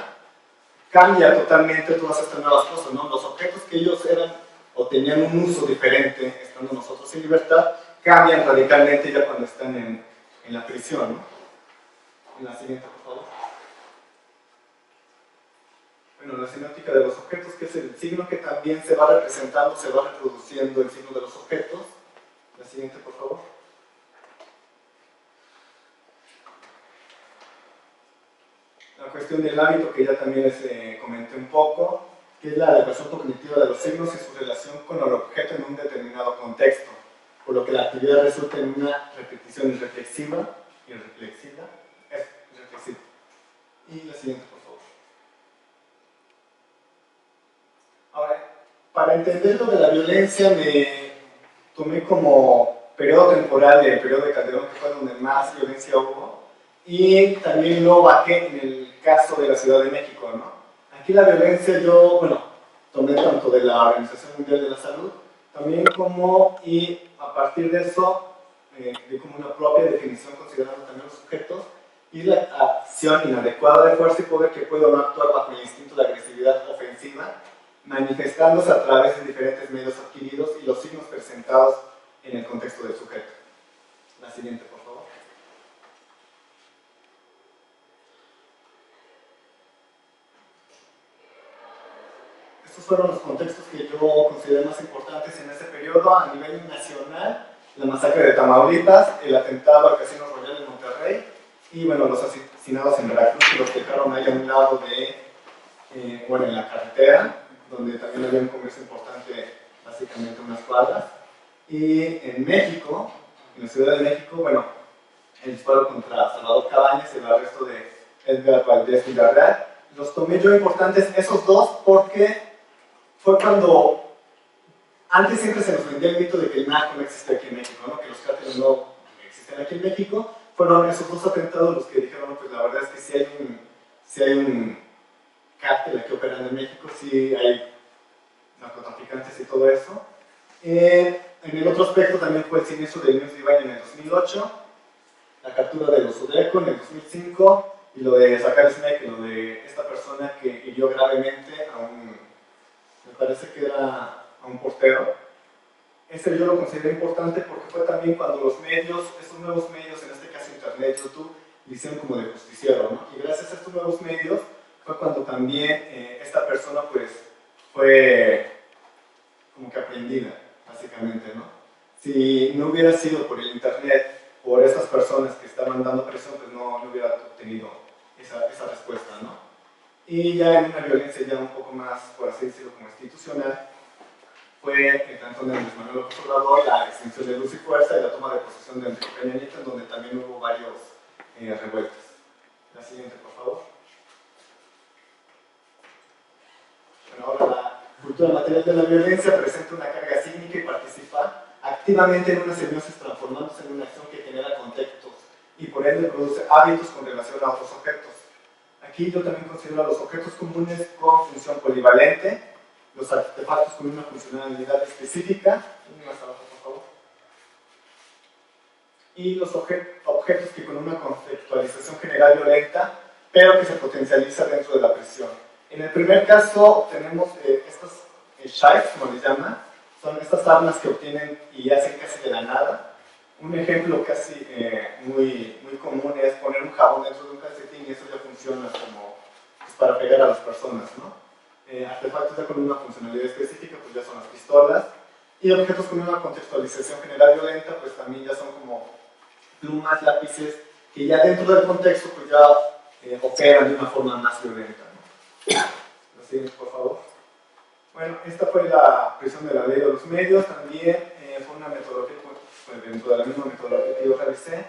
cambia totalmente todas estas nuevas cosas, ¿no? Los objetos que ellos eran o tenían un uso diferente estando nosotros en libertad, cambian radicalmente ya cuando están en la prisión, ¿no? En la siguiente, por favor. Bueno, la semiótica de los objetos, que es el signo que también se va representando, se va reproduciendo el signo de los objetos. La siguiente, por favor. La cuestión del hábito, que ya también les comenté un poco, que es la adecuación cognitiva de los signos y su relación con el objeto en un determinado contexto, por lo que la actividad resulta en una repetición reflexiva. Y la siguiente, por favor. Ahora, para entender lo de la violencia, me tomé como periodo temporal del periodo de Calderón, que fue donde más violencia hubo, y también lo bajé en el caso de la Ciudad de México, ¿no? Aquí la violencia yo, bueno, tomé tanto de la Organización Mundial de la Salud, también y a partir de eso, de como una propia definición considerando también los sujetos, y la acción inadecuada de fuerza y poder que puede no actuar bajo el instinto de agresividad ofensiva, manifestándose a través de diferentes medios adquiridos y los signos presentados en el contexto del sujeto. La siguiente, por favor. Estos fueron los contextos que yo consideré más importantes en ese periodo a nivel nacional: la masacre de Tamaulipas, el atentado al Casino Royal en Monterrey y, bueno, los asesinados en Veracruz, que los dejaron ahí a un lado de, bueno, en la carretera, donde también había un comercio importante, básicamente unas cuadras. Y en México, en la Ciudad de México, bueno, el disparo contra Salvador Cabañas y el arresto de Edgar Valdés Villarreal. Los tomé yo importantes esos dos porque fue cuando, antes siempre se nos vendía el mito de que el narco no existe aquí en México, ¿no? Que los cárteles no existen aquí en México. Fueron esos dos atentados los que dijeron, pues la verdad es que sí hay un cártel que operan en México, sí hay narcotraficantes y todo eso. En el otro aspecto también fue el siniestro de Luis Divine en el 2008, la captura de los Sudeco en el 2005 y lo de Zachary Snake, lo de esta persona que hirió gravemente a me parece que era a un portero. Ese yo lo consideré importante porque fue también cuando los medios, estos nuevos medios, en este caso Internet, YouTube, le hicieron como de justiciero, ¿no? Y gracias a estos nuevos medios fue cuando también esta persona pues fue como que aprendida, básicamente, ¿no? Si no hubiera sido por el Internet, por estas personas que estaban dando presión, pues no hubiera obtenido esa respuesta, ¿no? Y ya en una violencia ya un poco más, por así decirlo, como institucional, fue el cantón de Andrés Manuel López Obrador, la extinción de Luz y Fuerza y la toma de posesión de Enrique Peña Nieto, en donde también hubo varios revueltas. La siguiente, por favor. Bueno, ahora la cultura material de la violencia presenta una carga cínica y participa activamente en una semiosis, transformándose en una acción que genera contextos y por ende produce hábitos con relación a otros objetos. Aquí yo también considero a los objetos comunes con función polivalente, los artefactos con una funcionalidad específica, más abajo por favor, y los objetos que con una conceptualización general violenta, pero que se potencializa dentro de la prisión. En el primer caso obtenemos estos shites, como les llaman, son estas armas que obtienen y hacen casi de la nada. Un ejemplo casi muy común es poner un jabón dentro de un calcetín y eso ya funciona como pues, para pegar a las personas, ¿no? Artefactos ya con una funcionalidad específica, pues ya son las pistolas. Y objetos con una contextualización general violenta, pues también ya son como plumas, lápices, que ya dentro del contexto pues ya operan de una forma más violenta, ¿no? Lo siguiente, por favor. Bueno, esta fue la prisión de la ley de los medios, también fue una metodología, pues, dentro de la misma metodología que yo realicé,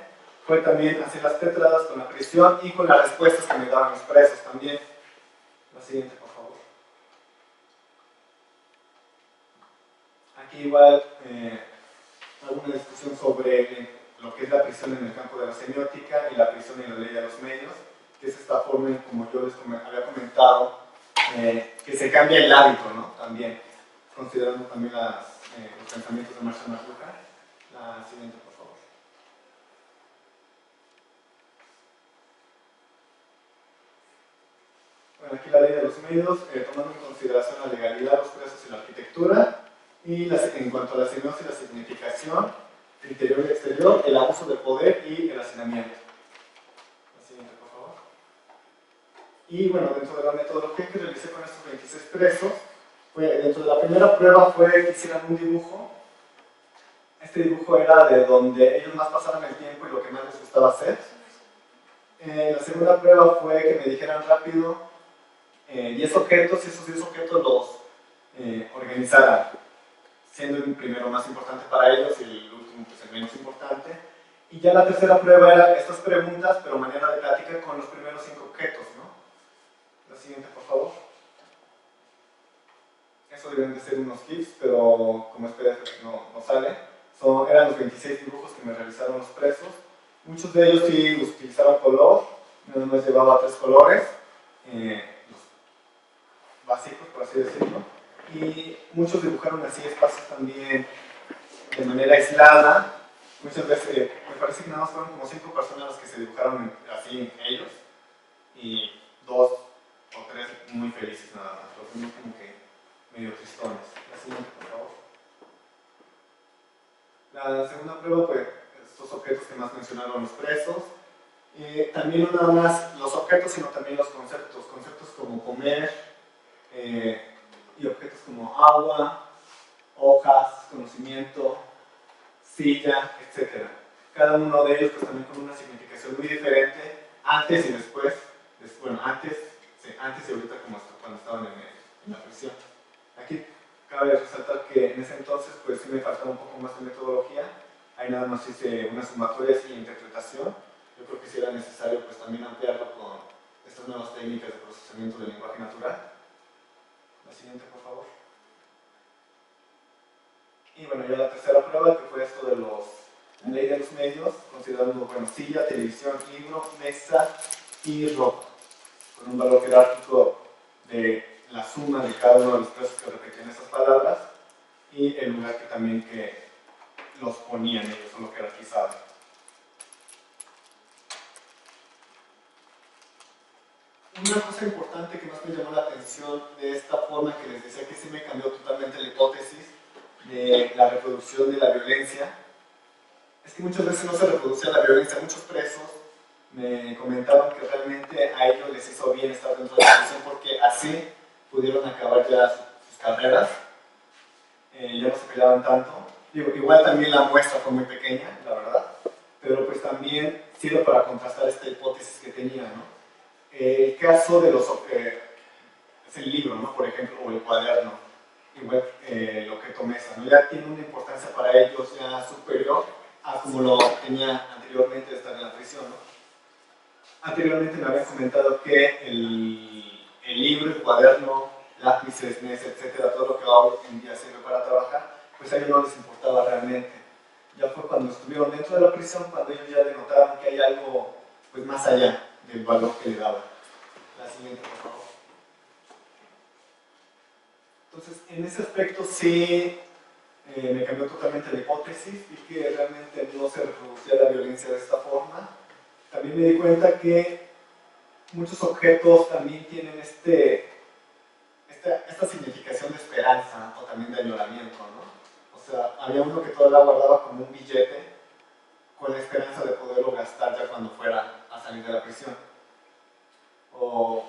fue también hacer las tetradas con la prisión y con las respuestas que me daban los presos también. La siguiente, por favor. Aquí igual alguna discusión sobre lo que es la prisión en el campo de la semiótica y la prisión en la ley de los medios, que es esta forma, como yo les había comentado, que se cambia el hábito, ¿no? También, considerando también los pensamientos de Marshall McLuhan. La siguiente, por favor. Bueno, aquí la ley de los medios, tomando en consideración la legalidad, los presos y la arquitectura, y en cuanto a la semiosis y la significación, interior y exterior, el abuso de poder y el hacinamiento. La siguiente, por favor. Y bueno, dentro de la metodología que realicé con estos 26 presos, dentro de la primera prueba fue que hicieran un dibujo. Este dibujo era de donde ellos más pasaran el tiempo y lo que más les gustaba hacer. La segunda prueba fue que me dijeran rápido 10 objetos y esos 10 objetos los organizaran, siendo el primero más importante para ellos y el último pues, el menos importante. Y ya la tercera prueba era estas preguntas, pero manera de plática con los primeros 5 objetos, ¿no? La siguiente, por favor. Eso deben de ser unos GIFs, pero como es PDF no sale. Eran los 26 dibujos que me realizaron los presos. Muchos de ellos sí los utilizaron color, nada más llevaba 3 colores, los básicos, por así decirlo. Y muchos dibujaron así espacios también de manera aislada. Muchas veces, me parece que nada más fueron como 5 personas las que se dibujaron así ellos, y 2 o 3 muy felices nada más, los demás como que medio tristones. La siguiente, por favor. La segunda prueba, pues, estos objetos que más mencionaron los presos. También no nada más los objetos, sino también los conceptos. Conceptos como comer, y objetos como agua, hojas, conocimiento, silla, etc. Cada uno de ellos pues también con una significación muy diferente antes y después, bueno, antes y ahorita como cuando estaban en la prisión. Aquí cabe resaltar que en ese entonces pues sí me faltaba un poco más de metodología, ahí nada más hice unas sumatorias y interpretación. Yo creo que sí era necesario pues también ampliarlo con estas nuevas técnicas de procesamiento del lenguaje natural. La siguiente, por favor. Y bueno, ya la tercera prueba, que fue esto de la ley de los medios, considerando, bueno, silla, televisión, libro, mesa y ropa, con un valor jerárquico de la suma de cada uno de los presos que repetían esas palabras y el lugar que también que los ponían ellos o lo jerarquizaban. Una cosa importante que más me llamó la atención de esta forma que les decía que sí me cambió totalmente la hipótesis de la reproducción de la violencia, es que muchas veces no se reproducía la violencia. Muchos presos me comentaban que realmente a ellos les hizo bien estar dentro de la prisión porque así pudieron acabar ya sus carreras, ya no se peleaban tanto. Igual también la muestra fue muy pequeña, la verdad, pero pues también sirve para contrastar esta hipótesis que tenía, ¿no? El caso de los, es el libro, ¿no? Por ejemplo, o el cuaderno, igual lo que Tomesa, ¿no? Ya tiene una importancia para ellos ya superior a como lo tenía anteriormente de estar en la prisión, ¿no? Anteriormente me habían comentado que el libro, el cuaderno, lápices, mesa, etcétera, todo lo que hoy en día sirve para trabajar, pues a ellos no les importaba realmente. Ya fue cuando estuvieron dentro de la prisión, cuando ellos ya denotaron que hay algo pues, más allá del valor que le daban. La siguiente, por favor. Entonces, en ese aspecto sí me cambió totalmente la hipótesis y que realmente no se reproducía la violencia de esta forma. También me di cuenta que muchos objetos también tienen esta significación de esperanza o también de añoramiento, ¿no? O sea, había uno que todavía guardaba como un billete con la esperanza de poderlo gastar ya cuando fuera a salir de la prisión. O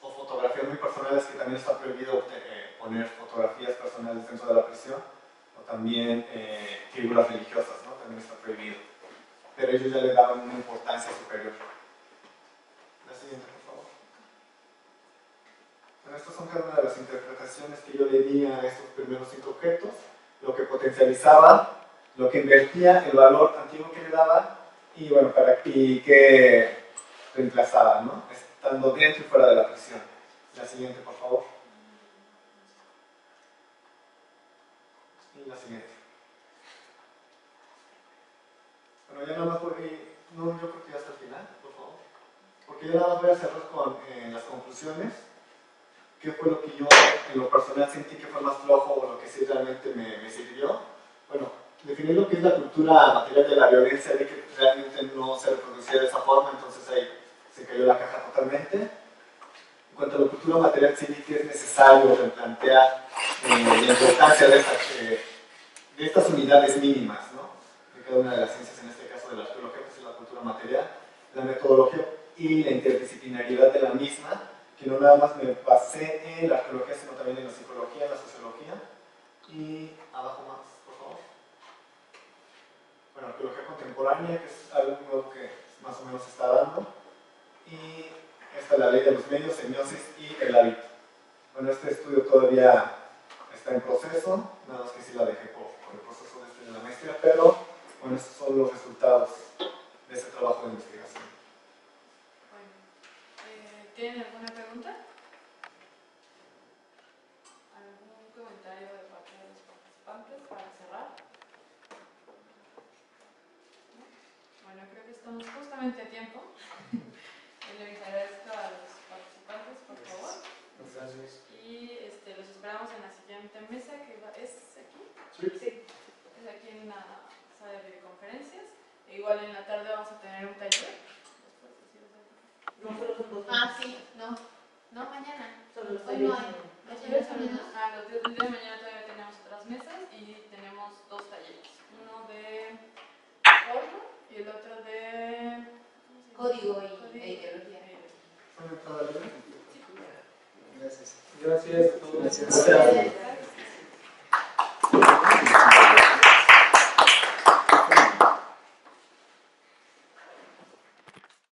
fotografías muy personales, que también está prohibido poner fotografías personales dentro de la prisión, o también figuras religiosas, ¿no? También está prohibido. Pero ellos ya le daban una importancia superior. La siguiente, por favor. Bueno, estas son cada una de las interpretaciones que yo le di a estos primeros 5 objetos, lo que potencializaba, lo que invertía, el valor antiguo que le daba, y bueno, y que reemplazaba, ¿no? Estando dentro y fuera de la prisión. La siguiente, por favor. Y la siguiente. Bueno, ya nada más no, yo creo que ya hasta el final, por favor. Porque ya nada más voy a cerrar con las conclusiones. ¿Qué fue lo que yo en lo personal sentí que fue más flojo o lo que sí realmente me sirvió? Bueno, definir lo que es la cultura material de la violencia, de que realmente no se reproducía de esa forma, entonces ahí se cayó la caja totalmente. En cuanto a la cultura material, sí vi que es necesario replantear la importancia de estas unidades mínimas, ¿no? De cada una de las ciencias, en este caso de la arqueología, que es la cultura material, la metodología y la interdisciplinariedad de la misma, que no nada más me basé en la arqueología, sino también en la psicología, en la sociología. Y abajo más, por favor. Bueno, arqueología contemporánea, que es algo nuevo que más o menos se está dando. Y esta es la ley de los medios, semiosis y el hábito. Bueno, este estudio todavía está en proceso, nada más que sí la dejé por el proceso de la maestría, pero bueno, estos son los resultados de ese trabajo de investigación. Bueno, ¿tienen alguna pregunta? ¿Algún comentario de parte de los participantes para cerrar? ¿No? Bueno, creo que estamos justamente a tiempo. Les agradezco a los participantes, por favor. Gracias. Y los esperamos en la siguiente mesa, que ¿es aquí? Sí. Es aquí en la sala de conferencias. E igual en la tarde vamos a tener un taller. Ah, sí, no, mañana. Sobre los Hoy no hay. talleres. Los de mañana todavía tenemos otras mesas y tenemos 2 talleres. Uno de forma y el otro de código y ideología. Gracias. Gracias a todos. Gracias.